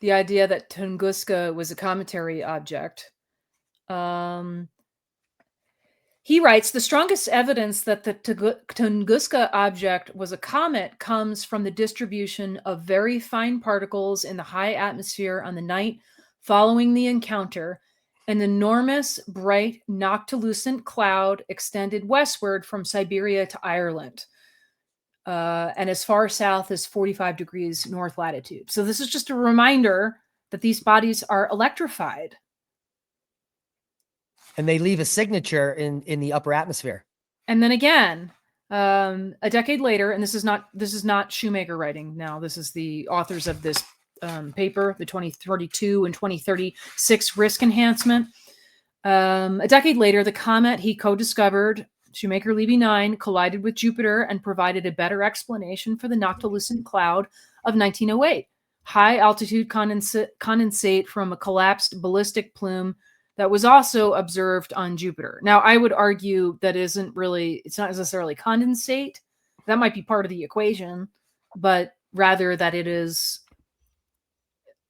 the idea that Tunguska was a cometary object. He writes, the strongest evidence that the Tunguska object was a comet comes from the distribution of very fine particles in the high atmosphere on the night following the encounter. An enormous, bright, noctilucent cloud extended westward from Siberia to Ireland, and as far south as 45 degrees north latitude. So this is just a reminder that these bodies are electrified. And they leave a signature in the upper atmosphere. And then again, a decade later, and this is not Shoemaker writing now. This is the authors of this paper, the 2032 and 2036 risk enhancement. A decade later, the comet he co-discovered, Shoemaker-Levy 9, collided with Jupiter and provided a better explanation for the noctilucent cloud of 1908. High altitude condensate from a collapsed ballistic plume that was also observed on Jupiter. Now, I would argue that it's not necessarily condensate. That might be part of the equation, but rather that it is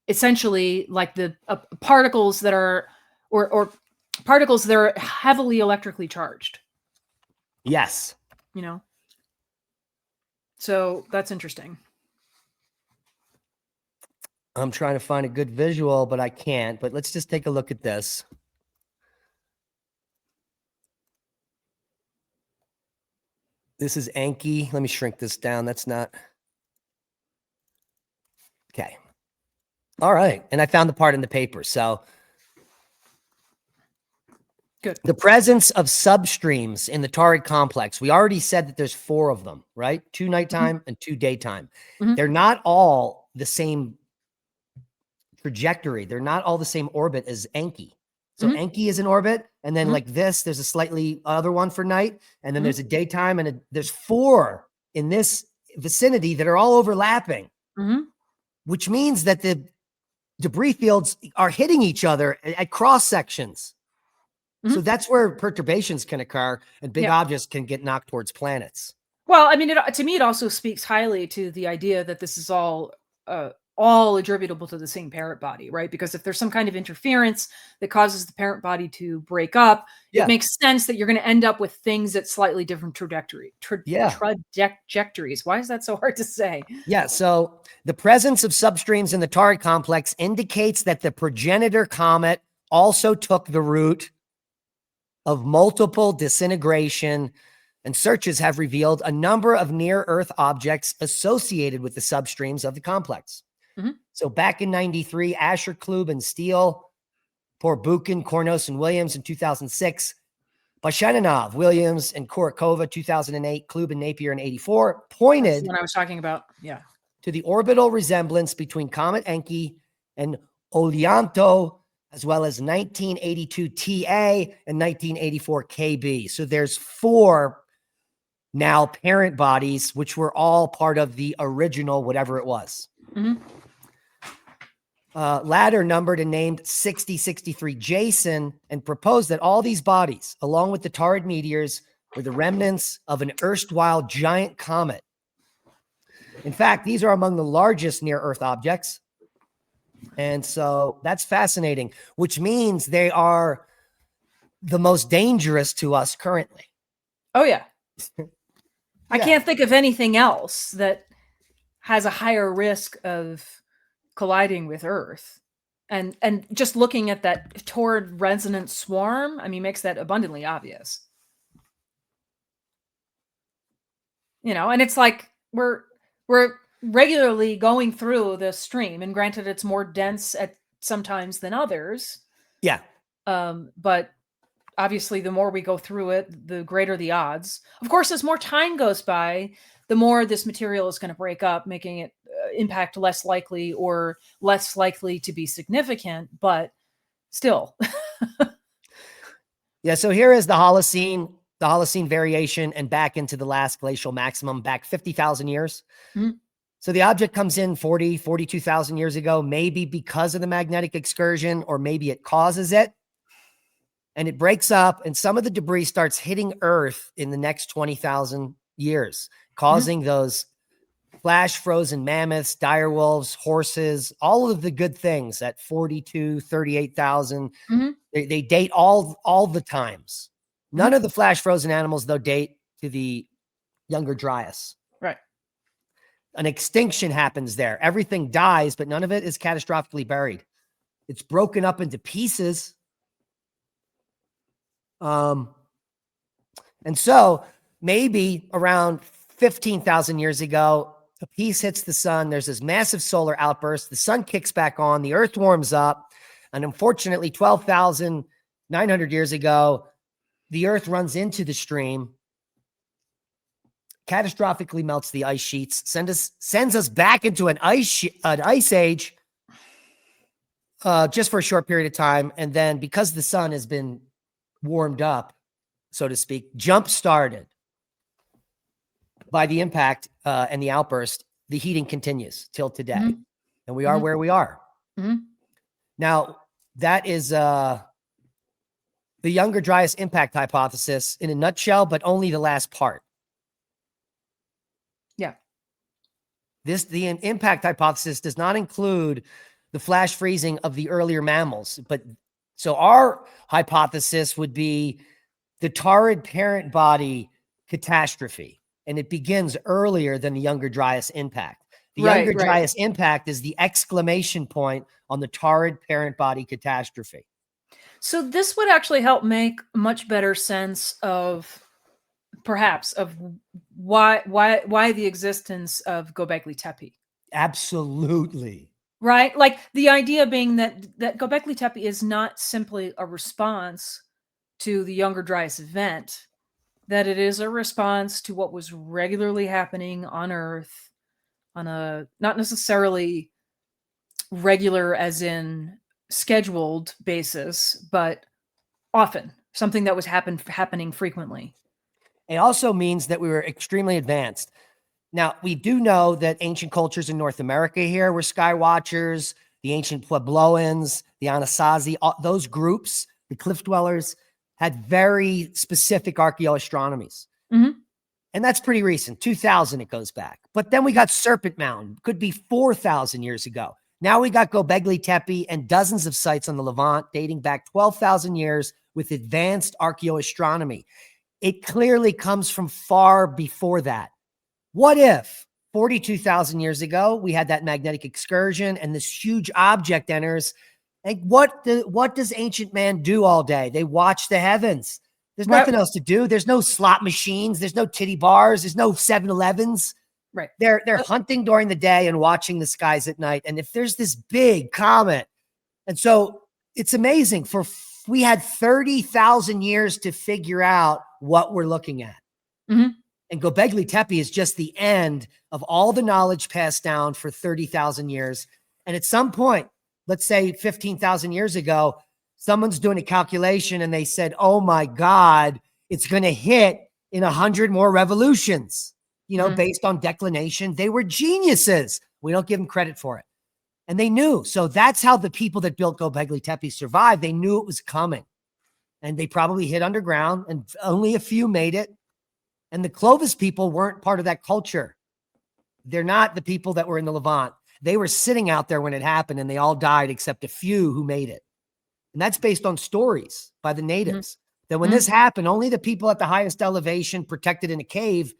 essentially like the particles that are, or particles that are heavily electrically charged. Yes. So that's interesting. I'm trying to find a good visual, but I can't. But let's just take a look at this. This is Anki. Let me shrink this down. That's not. Okay. All right. And I found the part in the paper. So good. The presence of substreams in the Taurid complex. We already said that there's 4 of them, right? 2 nighttime and 2 daytime. They're not all the same trajectory. They're not all the same orbit as Anki. So Enki is in orbit, and then like this, there's a slightly other one for night, and then there's a daytime, and there's 4 in this vicinity that are all overlapping, which means that the debris fields are hitting each other at cross sections. So that's where perturbations can occur, and big objects can get knocked towards planets. Well, I mean, to me, it also speaks highly to the idea that this is all attributable to the same parent body, right? Because if there's some kind of interference that causes the parent body to break up, it makes sense that you're going to end up with things at slightly different trajectories. Why is that so hard to say? Yeah. So the presence of substreams in the Taurid complex indicates that the progenitor comet also took the route of multiple disintegration, and searches have revealed a number of near-Earth objects associated with the substreams of the complex. So back in 93, Asher, Klube, and Steele, Porbukin, Kornos, and Williams in 2006, Bashananov, Williams, and Kurakova, 2008, Klube and Napier in 84, pointed That's what I was talking about. Yeah. To the orbital resemblance between Comet Enki and Olianto, as well as 1982 TA and 1984 KB. So there's 4 now parent bodies, which were all part of the original, whatever it was. Latter numbered and named 6063 Jason, and proposed that all these bodies, along with the Taurid meteors, were the remnants of an erstwhile giant comet. In fact, these are among the largest near-Earth objects. And so that's fascinating, which means they are the most dangerous to us currently. Oh, yeah. I can't think of anything else that has a higher risk of colliding with Earth. And just looking at that Taurid resonant swarm, I mean, makes that abundantly obvious. And it's like we're regularly going through the stream, and granted, it's more dense at sometimes than others. Yeah. But obviously, the more we go through it, the greater the odds. Of course, as more time goes by, the more this material is going to break up, making it impact less likely or less likely to be significant, but still. Yeah, so here is the Holocene variation, and back into the last glacial maximum, back 50,000 years. So the object comes in 42,000 years ago, maybe because of the magnetic excursion, or maybe it causes it. And it breaks up, and some of the debris starts hitting Earth in the next 20,000 years, causing those flash frozen mammoths, dire wolves, horses, all of the good things at 42, 38,000. They date all the times. None of the flash frozen animals, though, date to the younger Dryas. Right. An extinction happens there. Everything dies, but none of it is catastrophically buried. It's broken up into pieces. And so maybe around 15,000 years ago, a piece hits the sun. There's this massive solar outburst. The sun kicks back on. The earth warms up. And unfortunately, 12,900 years ago, the earth runs into the stream, catastrophically melts the ice sheets, sends us back into an ice age just for a short period of time. And then because the sun has been warmed up, so to speak, jump-started by the impact and the outburst, the heating continues till today. And we are where we are. Now, that is the younger Dryas impact hypothesis in a nutshell, but only the last part. Yeah. The impact hypothesis does not include the flash freezing of the earlier mammals. But so our hypothesis would be the Taurid parent body catastrophe, and it begins earlier than the younger Dryas impact. The younger Dryas impact is the exclamation point on the Taurid parent body catastrophe. So this would actually help make much better sense of perhaps of why the existence of Göbekli Tepe. Absolutely. Right? Like the idea being that Göbekli Tepe is not simply a response to the younger Dryas event, that it is a response to what was regularly happening on Earth on a not necessarily regular as in scheduled basis, but often something that was happening frequently. It also means that we were extremely advanced. Now, we do know that ancient cultures in North America here were sky watchers, the ancient Puebloans, the Anasazi, those groups, the cliff dwellers, had very specific archaeoastronomies. And that's pretty recent. 2000 it goes back. But then we got Serpent Mountain, could be 4,000 years ago. Now we got Göbekli Tepe and dozens of sites on the Levant dating back 12,000 years with advanced archaeoastronomy. It clearly comes from far before that. What if 42,000 years ago, we had that magnetic excursion and this huge object enters? And what does ancient man do all day? They watch the heavens. There's nothing else to do. There's no slot machines. There's no titty bars. There's no 7-Elevens. Right. They're hunting during the day and watching the skies at night. And if there's this big comet, and so it's amazing, we had 30,000 years to figure out what we're looking at. And Göbekli Tepe is just the end of all the knowledge passed down for 30,000 years. And at some point, let's say 15,000 years ago, someone's doing a calculation and they said, oh my God, it's going to hit in 100 more revolutions, you know, based on declination. They were geniuses. We don't give them credit for it. And they knew. So that's how the people that built Göbekli Tepe survived. They knew it was coming. And they probably hid underground, and only a few made it. And the Clovis people weren't part of that culture. They're not the people that were in the Levant. They were sitting out there when it happened, and they all died except a few who made it. And that's based on stories by the natives. That when this happened, only the people at the highest elevation, protected in a cave,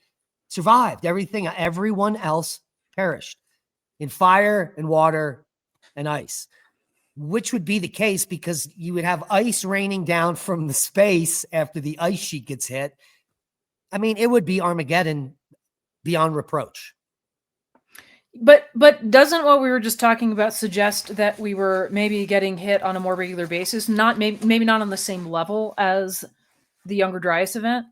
survived. Everyone else perished in fire and water and ice, which would be the case because you would have ice raining down from the space after the ice sheet gets hit. I mean, it would be Armageddon beyond reproach. But doesn't what we were just talking about suggest that we were maybe getting hit on a more regular basis, not maybe not on the same level as the younger Dryas event?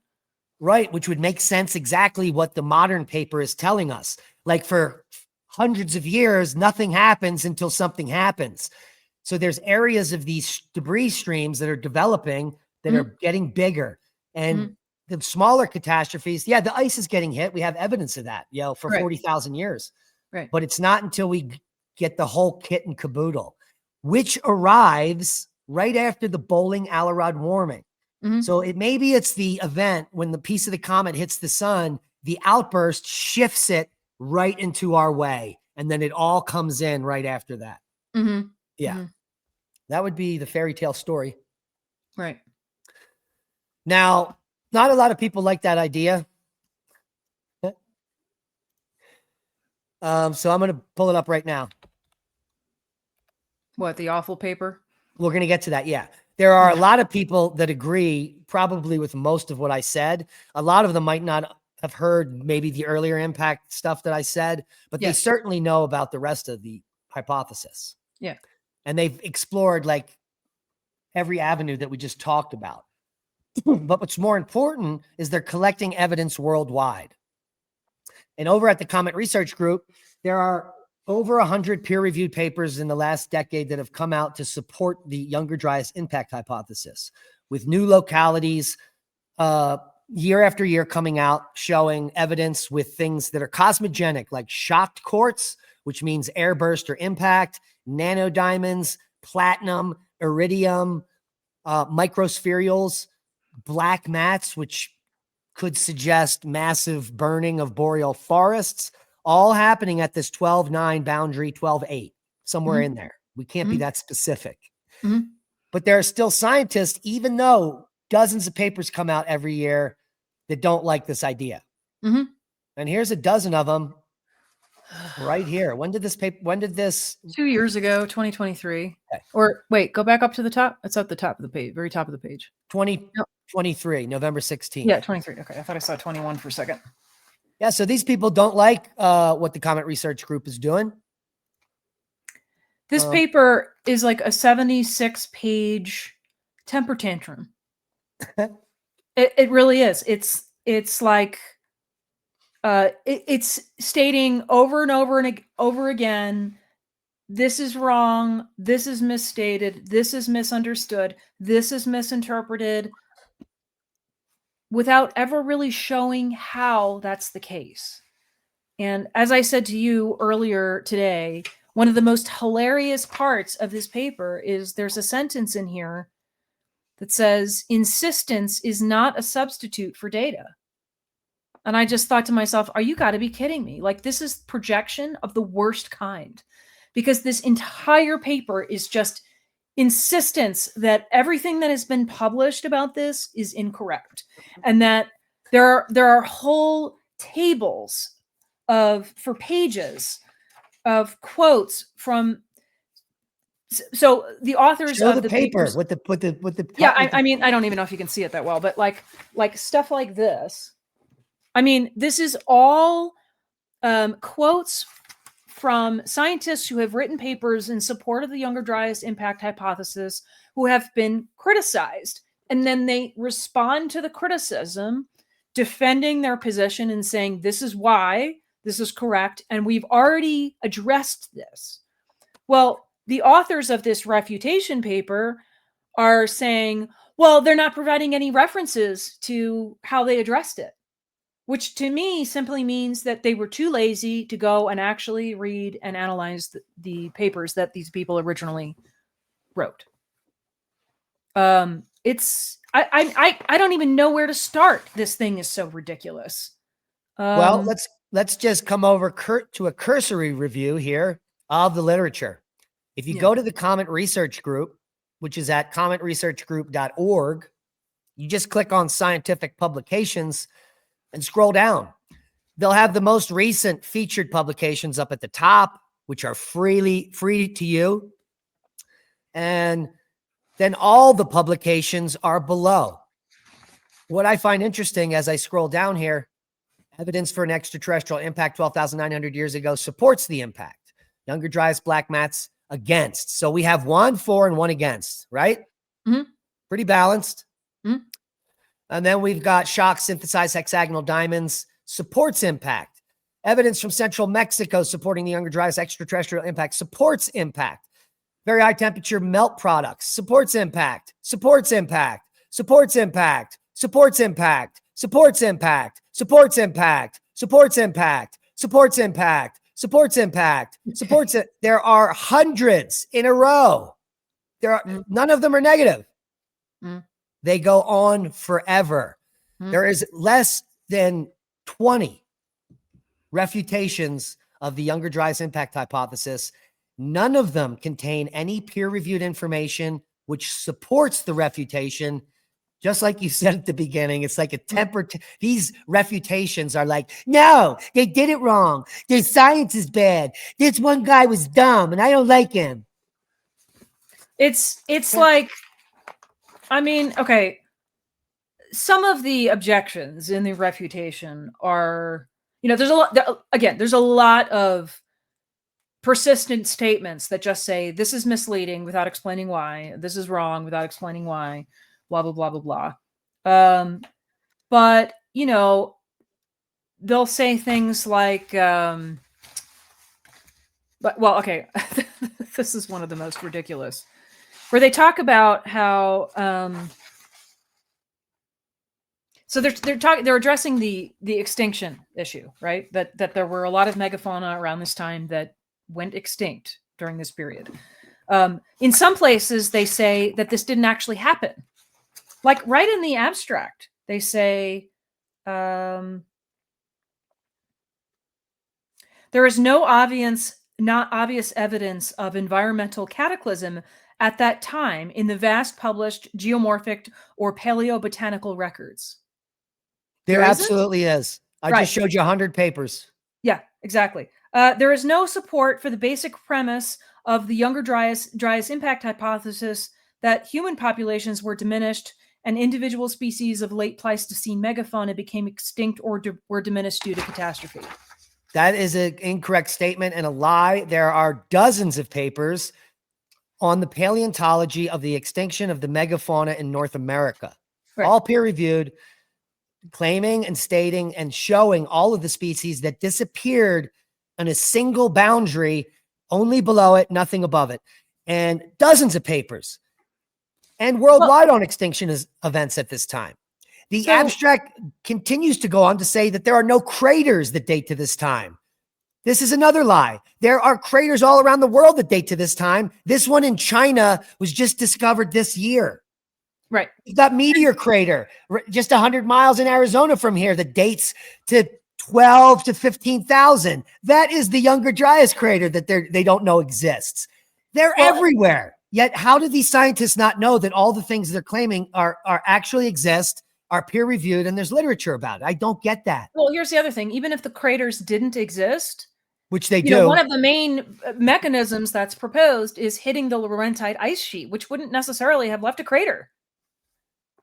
Right, which would make sense exactly what the modern paper is telling us. Like for hundreds of years, nothing happens until something happens. So there's areas of these debris streams that are developing that are getting bigger. And the smaller catastrophes, yeah, the ice is getting hit. We have evidence of that, for 40,000 years. Right. But it's not until we get the whole kit and caboodle, which arrives right after the bowling Alarod warming. So maybe it's the event when the piece of the comet hits the sun, the outburst shifts it right into our way. And then it all comes in right after that. Yeah. That would be the fairy tale story. Right. Now, not a lot of people like that idea. So I'm going to pull it up right now. What, the awful paper? We're going to get to that. Yeah. There are a lot of people that agree probably with most of what I said. A lot of them might not have heard maybe the earlier impact stuff that I said, but they certainly know about the rest of the hypothesis. Yeah. And they've explored like every avenue that we just talked about. But what's more important is they're collecting evidence worldwide. And over at the Comet Research Group, there are over 100 peer-reviewed papers in the last decade that have come out to support the Younger Dryas impact hypothesis, with new localities year after year coming out showing evidence with things that are cosmogenic, like shocked quartz, which means airburst or impact, nanodiamonds, platinum, iridium, microspherules, black mats, which could suggest massive burning of boreal forests, all happening at this 12-9 boundary, 12-8, somewhere in there. We can't be that specific. But there are still scientists, even though dozens of papers come out every year, that don't like this idea. And here's a dozen of them right here. When did this 2 years ago, 2023. Okay. Or wait, go back up to the top. It's at the top of the page, very top of the page. 2023, November 16th. Yeah, 23. Okay, I thought I saw 21 for a second. Yeah, so these people don't like what the Comet Research Group is doing. This paper is like a 76-page temper tantrum. It really is. It's like it's stating over and over again, this is wrong, this is misstated, this is misunderstood, this is misinterpreted, without ever really showing how that's the case. And as I said to you earlier today, one of the most hilarious parts of this paper is there's a sentence in here that says, insistence is not a substitute for data. And I just thought to myself, you got to be kidding me. Like, this is projection of the worst kind, because this entire paper is just insistence that everything that has been published about this is incorrect, and that there are whole tables for pages of quotes from. So the authors Show of the paper papers, with the I mean, I don't even know if you can see it that well, but like stuff like this. I mean, this is all quotes from scientists who have written papers in support of the Younger Dryas impact hypothesis, who have been criticized. And then they respond to the criticism, defending their position and saying, this is why, this is correct, and we've already addressed this. Well, the authors of this refutation paper are saying, well, they're not providing any references to how they addressed it, which to me simply means that they were too lazy to go and actually read and analyze the papers that these people originally wrote. I don't even know where to start. This thing is so ridiculous. Well, let's just come over to a cursory review here of the literature. If you go to the Comet Research Group, which is at cometresearchgroup.org, you just click on scientific publications and scroll down. They'll have the most recent featured publications up at the top, which are free to you. And then all the publications are below. What I find interesting as I scroll down here, evidence for an extraterrestrial impact 12,900 years ago supports the impact. Younger Dryas black mats against. So we have 1 for and 1 against, right? Pretty balanced. And then we've got shock synthesized hexagonal diamonds supports impact. Evidence from central Mexico supporting the Younger Dryas extraterrestrial impact supports impact. Very high temperature melt products supports impact, supports impact, supports impact, supports impact, supports impact, supports impact, supports impact, supports impact, supports impact, supports it. There are hundreds in a row. None of them are negative. They go on forever. There is less than 20 refutations of the Younger Dryas impact hypothesis. None of them contain any peer-reviewed information which supports the refutation. Just like you said at the beginning, it's like a temper. These refutations are like, no, they did it wrong. Their science is bad. This one guy was dumb and I don't like him. It's like, I mean, okay. Some of the objections in the refutation are, there's a lot of persistent statements that just say this is misleading without explaining why, this is wrong without explaining why, blah, blah, blah, blah, blah. But, they'll say things like, well, okay, this is one of the most ridiculous, where they talk about how, so they're addressing the extinction issue, right? That there were a lot of megafauna around this time that went extinct during this period. In some places, they say that this didn't actually happen. Like right in the abstract, they say, there is not obvious evidence of environmental cataclysm at that time in the vast published geomorphic or paleobotanical records. There absolutely is. I Right. just showed you 100 papers. Yeah, exactly. There is no support for the basic premise of the Younger Dryas impact hypothesis that human populations were diminished and individual species of late Pleistocene megafauna became extinct or were diminished due to catastrophe. That is an incorrect statement and a lie. There are dozens of papers on the paleontology of the extinction of the megafauna in North America, all peer-reviewed, claiming and stating and showing all of the species that disappeared on a single boundary, only below it, nothing above it, and dozens of papers, and worldwide on extinction events at this time. The abstract continues to go on to say that there are no craters that date to this time. This is another lie. There are craters all around the world that date to this time. This one in China was just discovered this year. Right. You've got Meteor crater just 100 miles in Arizona from here that dates to 12 to 15,000. That is the Younger Dryas crater that they don't know exists. They're everywhere. Yet how do these scientists not know that all the things they're claiming are actually exist, are peer reviewed, and there's literature about it? I don't get that. Well, here's the other thing. Even if the craters didn't exist, which they do, one of the main mechanisms that's proposed is hitting the Laurentide ice sheet, which wouldn't necessarily have left a crater.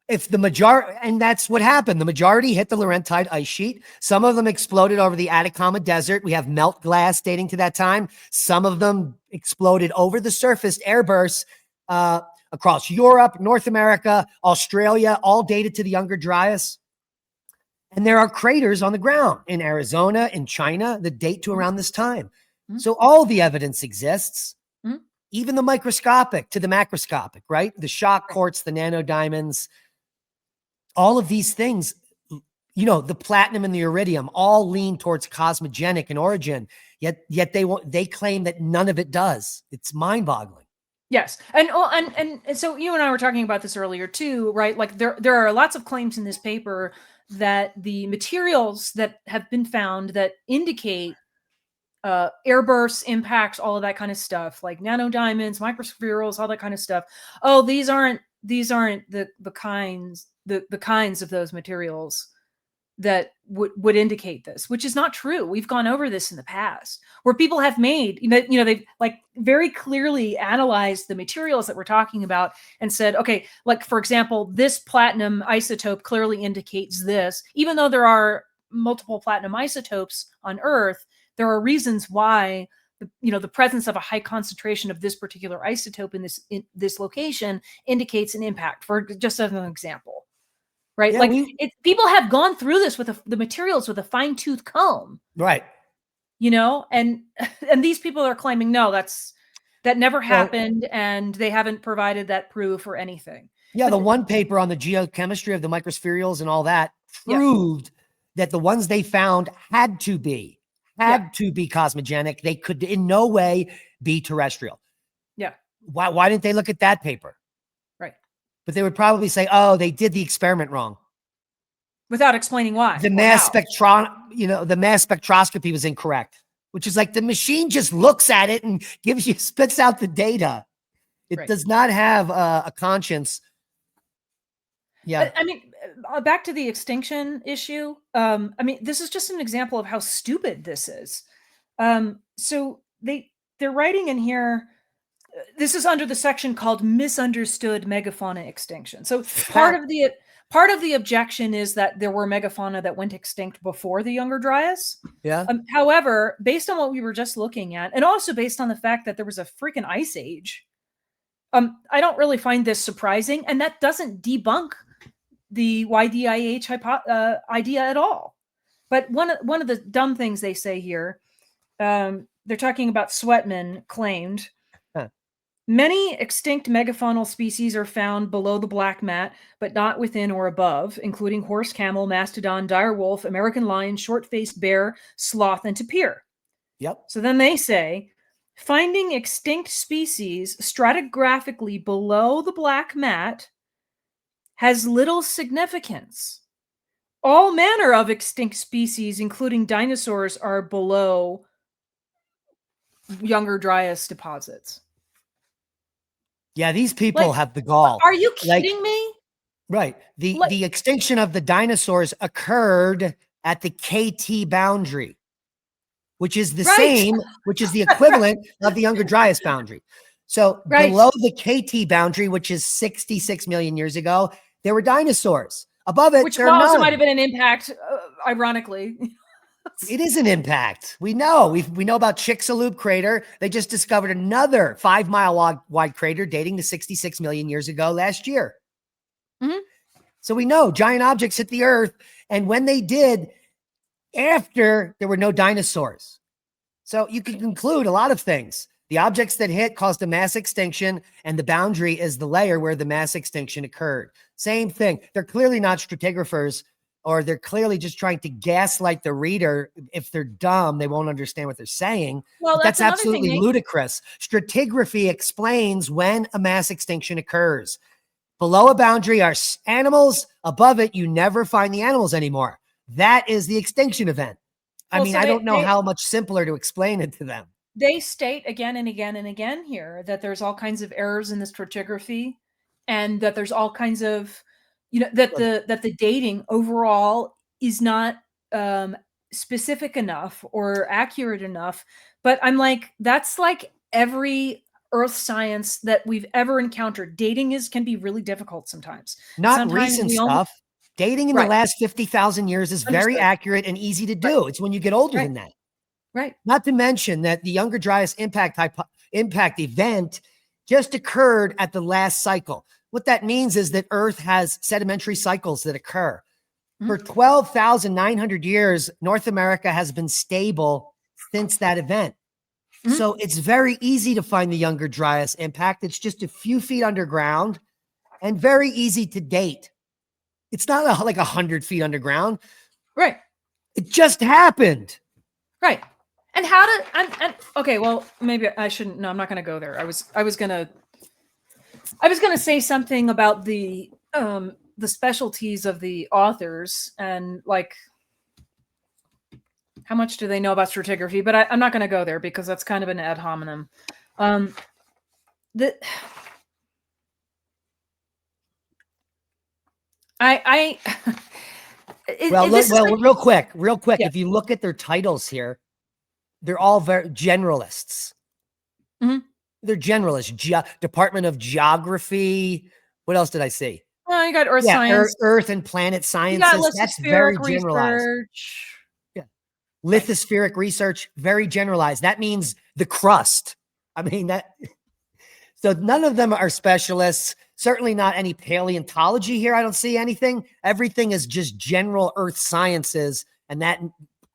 If the majority, and that's what happened, the majority hit the Laurentide ice sheet. Some of them exploded over the Atacama Desert. We have melt glass dating to that time. Some of them exploded over the surface, airbursts across Europe, North America, Australia, all dated to the Younger Dryas. And there are craters on the ground in Arizona, in China, that date to around this time. So all the evidence exists, even the microscopic to the macroscopic, right? The shock quartz, the nanodiamonds, all of these things, the platinum and the iridium all lean towards cosmogenic in origin, yet they claim that none of it does. It's mind-boggling. Yes. And so you and I were talking about this earlier too, right? Like there are lots of claims in this paper that the materials that have been found that indicate airbursts, impacts, all of that kind of stuff, like nanodiamonds, microspherules, all that kind of stuff. Oh, these aren't the kinds of those materials that would indicate this, which is not true. We've gone over this in the past where people have made, they've like very clearly analyzed the materials that we're talking about and said, okay, like for example, this platinum isotope clearly indicates this, even though there are multiple platinum isotopes on Earth, there are reasons why the presence of a high concentration of this particular isotope in this location indicates an impact, for just as an example. Right. Yeah, people have gone through this with the materials with a fine tooth comb. Right. And these people are claiming, no, that never happened. And they haven't provided that proof or anything. Yeah. The one paper on the geochemistry of the microspherules and all that proved that the ones they found had to be had to be cosmogenic. They could in no way be terrestrial. Yeah. Why didn't they look at that paper? Right. But they would probably say, oh, they did the experiment wrong. Without explaining why. The mass spectroscopy was incorrect, which is like the machine just looks at it and spits out the data. It does not have a conscience. Yeah. I mean, back to the extinction issue. I mean, this is just an example of how stupid this is. So they're writing in here, this is under the section called misunderstood megafauna extinction. So part of the objection is that there were megafauna that went extinct before the Younger Dryas. Yeah. However, based on what we were just looking at, and also based on the fact that there was a freaking ice age, I don't really find this surprising, and that doesn't debunk the YDIH idea at all. But one of the dumb things they say here, they're talking about Sweatman claimed, many extinct megafaunal species are found below the black mat, but not within or above, including horse, camel, mastodon, dire wolf, American lion, short-faced bear, sloth, and tapir. Yep. So then they say, finding extinct species stratigraphically below the black mat has little significance. All manner of extinct species, including dinosaurs, are below Younger Dryas deposits. Yeah, these people have the gall. Are you kidding me? Right. The extinction of the dinosaurs occurred at the KT boundary, which is the same, which is the equivalent of the Younger Dryas boundary. So below the KT boundary, which is 66 million years ago, there were dinosaurs. Above it, which also might have been an impact, ironically. It is an impact. We know. We know about Chicxulub crater. They just discovered another 5-mile wide crater dating to 66 million years ago last year. Mm-hmm. So we know giant objects hit the Earth. And when they did, after there were no dinosaurs. So you can conclude a lot of things. The objects that hit caused a mass extinction, and the boundary is the layer where the mass extinction occurred. Same thing. They're clearly not stratigraphers, or they're clearly just trying to gaslight the reader. If they're dumb, they won't understand what they're saying. Well, that's absolutely ludicrous. Stratigraphy explains when a mass extinction occurs. Below a boundary are animals. Above it, you never find the animals anymore. That is the extinction event. I mean, I don't know how much simpler to explain it to them. They state again and again and again here that there's all kinds of errors in the stratigraphy, and that there's all kinds of, that the dating overall is not specific enough or accurate enough. But I'm like, that's like every earth science that we've ever encountered. Dating can be really difficult sometimes. Not recent stuff. Dating in the last 50,000 years is very accurate and easy to do. It's when you get older than that. Right. Not to mention that the Younger Dryas impact event just occurred at the last cycle. What that means is that Earth has sedimentary cycles that occur. Mm-hmm. For 12,900 years, North America has been stable since that event. Mm-hmm. So it's very easy to find the Younger Dryas impact. It's just a few feet underground and very easy to date. It's not like 100 feet underground. Right. It just happened. Right. And okay, well, maybe I shouldn't. No, I'm not going to go there. I was going to say something about the specialties of the authors and like how much do they know about stratigraphy, but I'm not going to go there because that's kind of an ad hominem. Real quick. Yeah. If you look at their titles here, they're all very generalists. Mm-hmm. They're generalists. Department of Geography. What else did I see? Well, you got Earth Science, Earth and Planet Sciences. That's very generalized. Research. Yeah, lithospheric research, very generalized. That means the crust. I mean that. So none of them are specialists. Certainly not any paleontology here. I don't see anything. Everything is just general Earth sciences, and that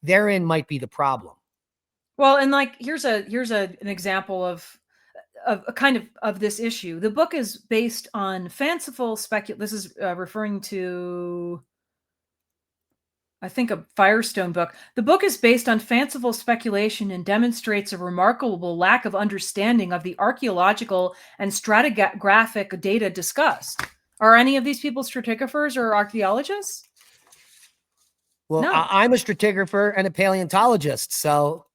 therein might be the problem. Well, and like here's an example of a kind of this issue. The book is based on fanciful This is referring to I think a Firestone book. The book is based on fanciful speculation and demonstrates a remarkable lack of understanding of the archaeological and stratigraphic data discussed. Are any of these people stratigraphers or archaeologists? Well, No. I'm a stratigrapher and a paleontologist, so.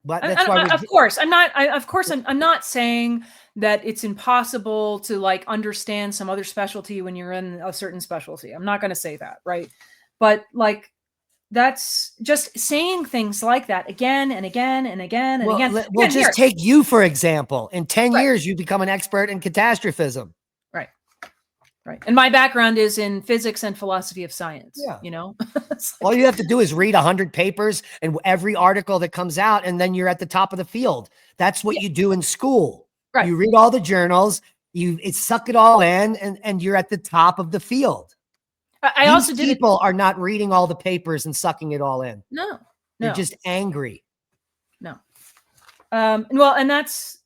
But that's why of course, I'm not. I'm not saying that it's impossible to like understand some other specialty when you're in a certain specialty. I'm not going to say that, right? But like, that's just saying things like that again and again and again and again. We'll just take you for example. In 10 Right. years, you become an expert in catastrophism. Right. Right. And my background is in physics and philosophy of science. Yeah. You know, All you have to do is read 100 papers and every article that comes out, and then you're at the top of the field. That's what you do in school. Right. You read all the journals, you suck it all in, and you're at the top of the field. I also did. People are not reading all the papers and sucking it all in. No. They're just angry. No. Well, and that's.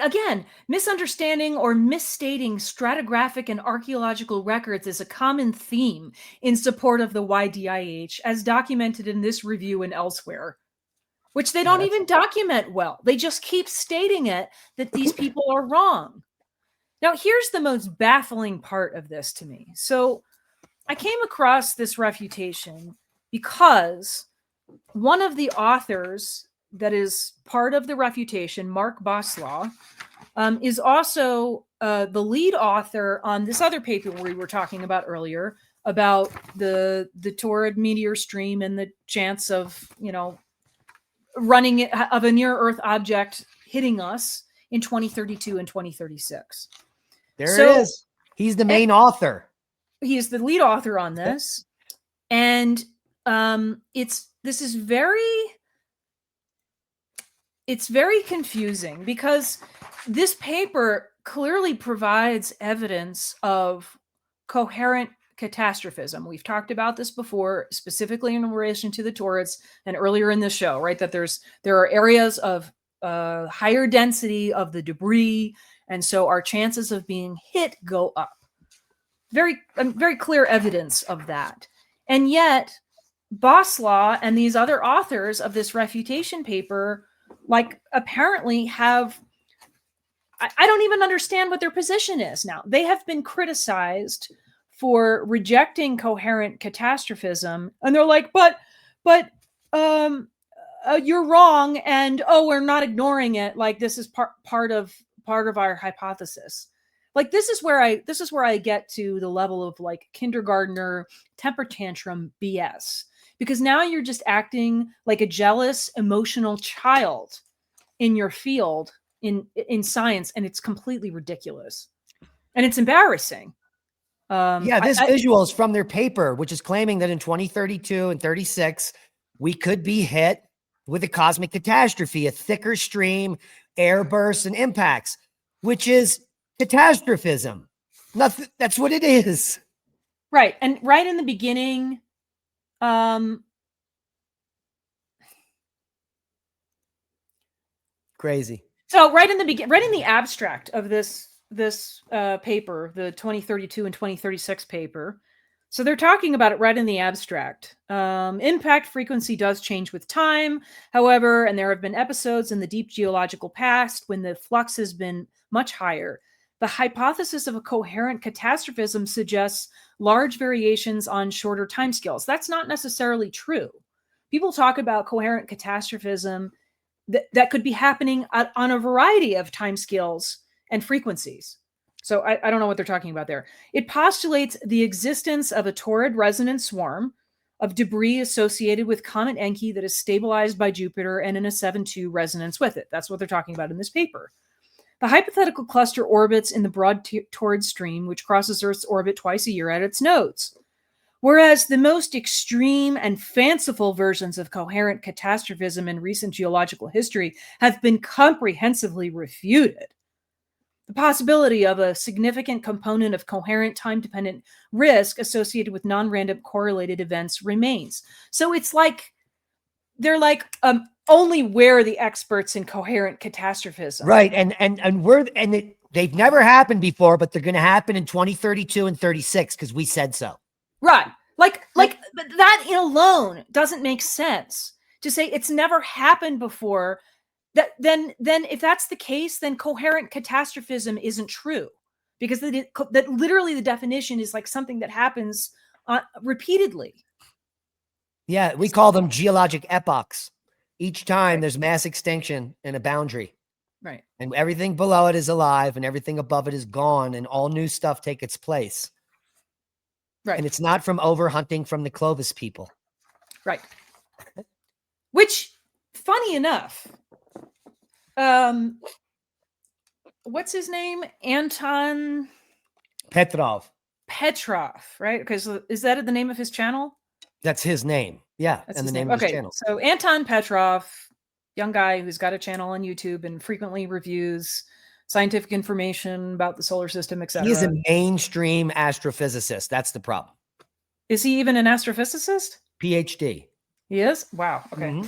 Again, misunderstanding or misstating stratigraphic and archaeological records is a common theme in support of the YDIH, as documented in this review and elsewhere, which they don't even document well. They just keep stating it, that these people are wrong. Now, here's the most baffling part of this to me. So I came across this refutation because one of the authors that is part of the refutation, Mark Boslaw, is also the lead author on this other paper we were talking about earlier about the Taurid meteor stream and the chance of, running it, of a near Earth object hitting us in 2032 and 2036. There it is. He's the main author. He is the lead author on this, and it's very confusing because this paper clearly provides evidence of coherent catastrophism. We've talked about this before, specifically in relation to the Taurids and earlier in the show, right? That there are areas of higher density of the debris, and so our chances of being hit go up. Very clear evidence of that. And yet, Boslaw and these other authors of this refutation paper apparently have, I don't even understand what their position is now. They have been criticized for rejecting coherent catastrophism, and they're like, but you're wrong, and we're not ignoring it. Like, this is part of our hypothesis. Like, this is where I get to the level of like kindergartner temper tantrum BS. Because now you're just acting like a jealous, emotional child in your field in science, and it's completely ridiculous. And it's embarrassing. This visual is from their paper, which is claiming that in 2032 and 36, we could be hit with a cosmic catastrophe, a thicker stream, air bursts, and impacts, which is catastrophism. Nothing. That's what it is. Right. And right in the beginning, crazy. So right in the abstract of this paper, the 2032 and 2036 paper. So they're talking about it right in the abstract. Impact frequency does change with time, however, and there have been episodes in the deep geological past when the flux has been much higher. The hypothesis of a coherent catastrophism suggests large variations on shorter timescales. That's not necessarily true. People talk about coherent catastrophism that could be happening on a variety of timescales and frequencies. So I don't know what they're talking about there. It postulates the existence of a Taurid resonant swarm of debris associated with Comet Encke that is stabilized by Jupiter and in a 7-2 resonance with it. That's what they're talking about in this paper. The hypothetical cluster orbits in the broad Taurid stream, which crosses Earth's orbit twice a year at its nodes. Whereas the most extreme and fanciful versions of coherent catastrophism in recent geological history have been comprehensively refuted. The possibility of a significant component of coherent time-dependent risk associated with non-random correlated events remains. So it's like, they're like, only we're the experts in coherent catastrophism. Right. They've never happened before, but they're going to happen in 2032 and 36 because we said so. Right. Like but that alone doesn't make sense. To say it's never happened before, that then if that's the case, then coherent catastrophism isn't true, because that literally the definition is like something that happens repeatedly. Yeah, we call them geologic epochs. Each time Right. there's mass extinction and a boundary. Right. And everything below it is alive and everything above it is gone, and all new stuff take its place. Right. And it's not from overhunting from the Clovis people. Right. Which, funny enough, what's his name? Anton Petrov. right? Because is that the name of his channel? That's his name. Yeah. That's and the his name name. of his Okay. channel. So Anton Petrov, young guy who's got a channel on YouTube and frequently reviews scientific information about the solar system, etc. He is a mainstream astrophysicist. That's the problem. Is he even an astrophysicist? PhD. He is? Wow. Okay.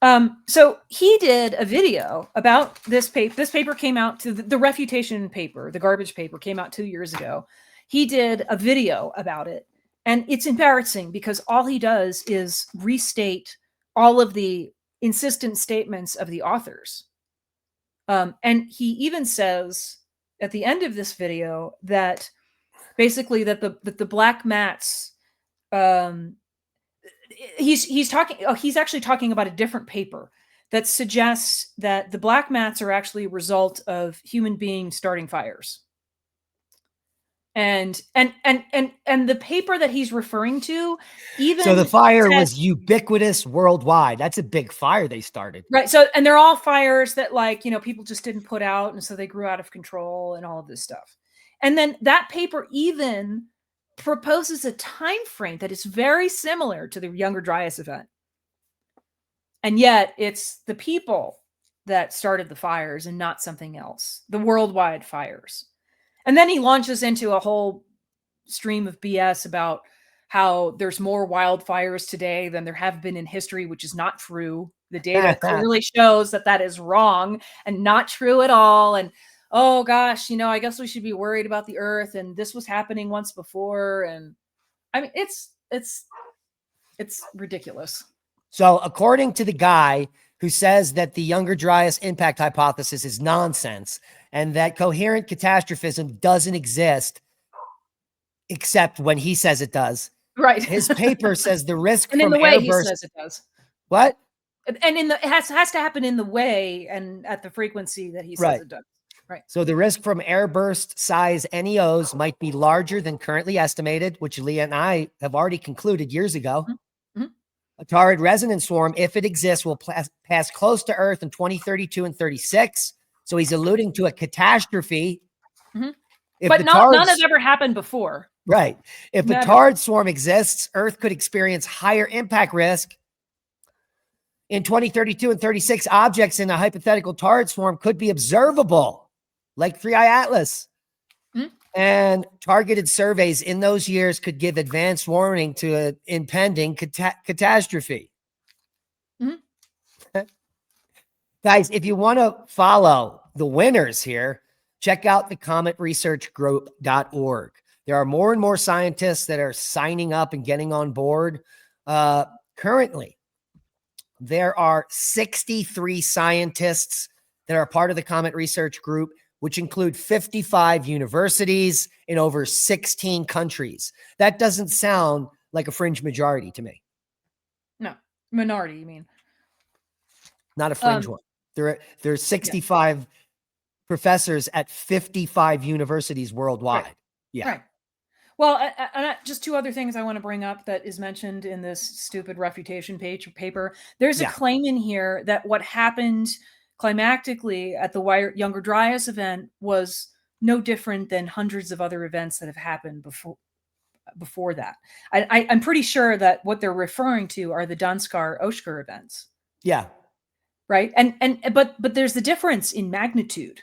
Mm-hmm. So he did a video about this paper. This paper came out to the refutation paper, the garbage paper came out 2 years ago. He did a video about it. And it's embarrassing because all he does is restate all of the insistent statements of the authors. And he even says at the end of this video that basically that the black mats, he's actually talking about a different paper that suggests that the black mats are actually a result of human beings starting fires. And the paper that he's referring to, even so the fire was ubiquitous worldwide. That's a big fire they started. Right. So, and they're all fires that, like, you know, people just didn't put out, and so they grew out of control and all of this stuff. And then that paper even proposes a time frame that is very similar to the Younger Dryas event. And yet it's the people that started the fires and not something else, the worldwide fires. And then he launches into a whole stream of BS about how there's more wildfires today than there have been in history, which is not true. The data clearly shows that that is wrong and not true at all. And, oh gosh, you know, I guess we should be worried about the earth, and this was happening once before. And I mean, it's ridiculous. So according to the guy who says that the Younger Dryas impact hypothesis is nonsense and that coherent catastrophism doesn't exist except when he says it does. Right. His paper says the risk and from in the way airburst, he says it does. What? And it has to happen in the way and at the frequency that he says it does. Right. So the risk from airburst size NEOs might be larger than currently estimated, which Leah and I have already concluded years ago. Mm-hmm. A Taurid resonance swarm, if it exists, will pass close to Earth in 2032 and 36. So he's alluding to a catastrophe. Mm-hmm. But none has ever happened before. Right. If a Taurid swarm exists, Earth could experience higher impact risk. In 2032 and 36, objects in a hypothetical Taurid swarm could be observable, like 3I Atlas. Mm-hmm. And targeted surveys in those years could give advanced warning to an impending catastrophe. Mm-hmm. Guys, if you want to follow the winners here, check out the cometresearchgroup.org. There are more and more scientists that are signing up and getting on board. Currently, there are 63 scientists that are part of the Comet Research Group, which include 55 universities in over 16 countries. That doesn't sound like a fringe majority to me. No, minority, you mean? Not a fringe one. There's 65 professors at 55 universities worldwide. Right. Yeah. Right. Well, just two other things I want to bring up that is mentioned in this stupid refutation paper. There's a claim in here that what happened climactically at the Younger Dryas event was no different than hundreds of other events that have happened before that. I'm pretty sure that what they're referring to are the Dunskar-Oshker events. Yeah. Right. But there's the difference in magnitude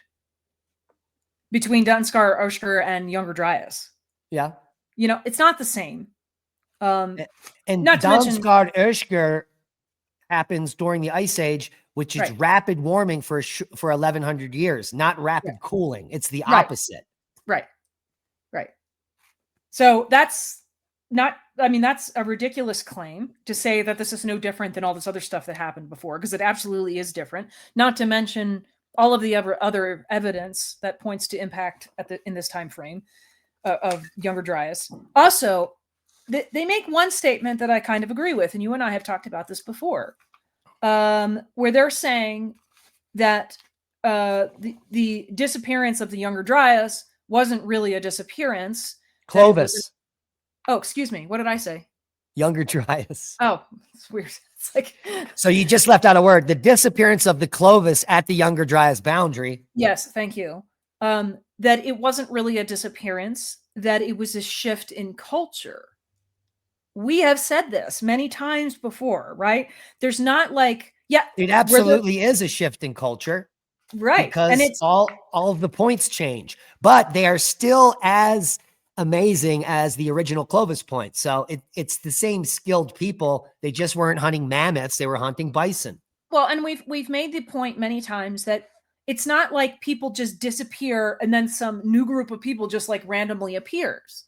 between Dunskar-Oshker and Younger Dryas. Yeah. You know, it's not the same. And Dunskar-Oshker happens during the Ice Age, which is rapid warming for 1,100 years, not rapid cooling. It's the opposite. Right. So that's I mean, that's a ridiculous claim to say that this is no different than all this other stuff that happened before, because it absolutely is different. Not to mention all of the other evidence that points to impact in this time frame of younger Dryas. Also, they make one statement that I kind of agree with, and you and I have talked about this before, where they're saying that the disappearance of the younger Dryas wasn't really a disappearance. Clovis. Oh, excuse me. What did I say? Younger Dryas. Oh, it's weird. It's like so you just left out a word. The disappearance of the Clovis at the younger Dryas boundary. Yes, thank you. That it wasn't really a disappearance, that it was a shift in culture. We have said this many times before, right? There's not like, yeah, it absolutely is a shift in culture. Right. Because and it's all of the points change, but they are still as amazing as the original Clovis point. So it's the same skilled people. They just weren't hunting mammoths. They were hunting bison. Well, and we've made the point many times that it's not like people just disappear and then some new group of people just like randomly appears.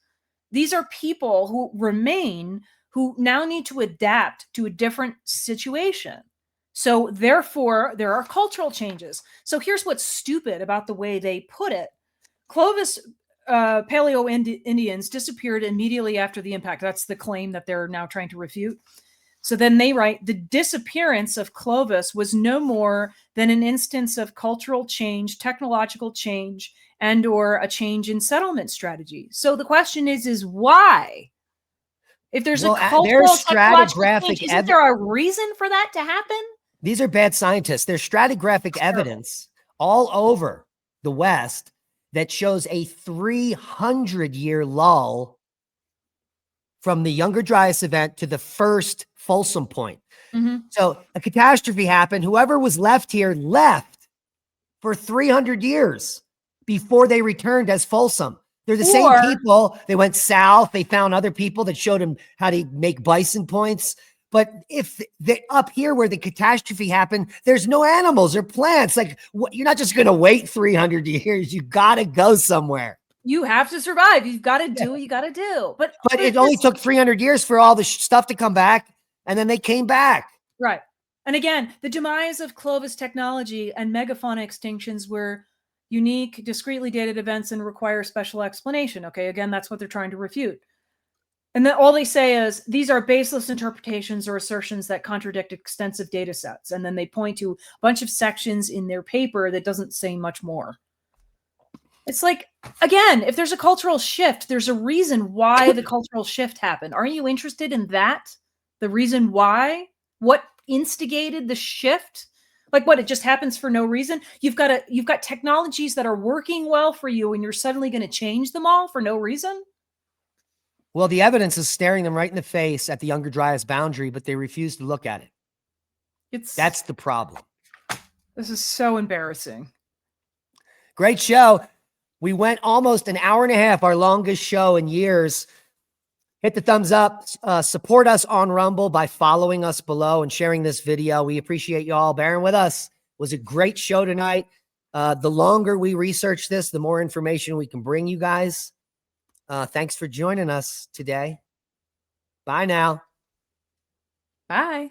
These are people who remain, who now need to adapt to a different situation. So therefore, there are cultural changes. So here's what's stupid about the way they put it. Clovis Paleo Indians disappeared immediately after the impact. That's the claim that they're now trying to refute. So then they write, the disappearance of Clovis was no more than an instance of cultural change, technological change, and or a change in settlement strategy. So the question is why? If there's a cultural stratigraphic change, isn't there a reason for that to happen? These are bad scientists. There's stratigraphic evidence all over the West that shows a 300-year lull from the younger Dryas event to the first Folsom point. So a catastrophe happened. Whoever was left here left for 300 years before they returned as Folsom. They're the same people. They went south. They found other people that showed them how to make bison points. But if they up here where the catastrophe happened, there's no animals or plants. Like you're not just going to wait 300 years. You got to go somewhere. You have to survive. You've got to do what you got to do. But it only took 300 years for all the stuff to come back. And then they came back. Right. And again, the demise of Clovis technology and megafauna extinctions were unique, discretely dated events and require special explanation. Okay. Again, that's what they're trying to refute. And then all they say is these are baseless interpretations or assertions that contradict extensive data sets. And then they point to a bunch of sections in their paper that doesn't say much more. It's like, again, if there's a cultural shift, there's a reason why the cultural shift happened. Aren't you interested in that? The reason why? What instigated the shift? Like what, it just happens for no reason? You've got technologies that are working well for you and you're suddenly going to change them all for no reason? Well, the evidence is staring them right in the face at the younger Dryas boundary, but they refuse to look at it. That's the problem. This is so embarrassing. Great show. We went almost an hour and a half, our longest show in years. Hit the thumbs up. Support us on Rumble by following us below and sharing this video. We appreciate you all bearing with us. It was a great show tonight. The longer we research this, the more information we can bring you guys. Thanks for joining us today. Bye now. Bye.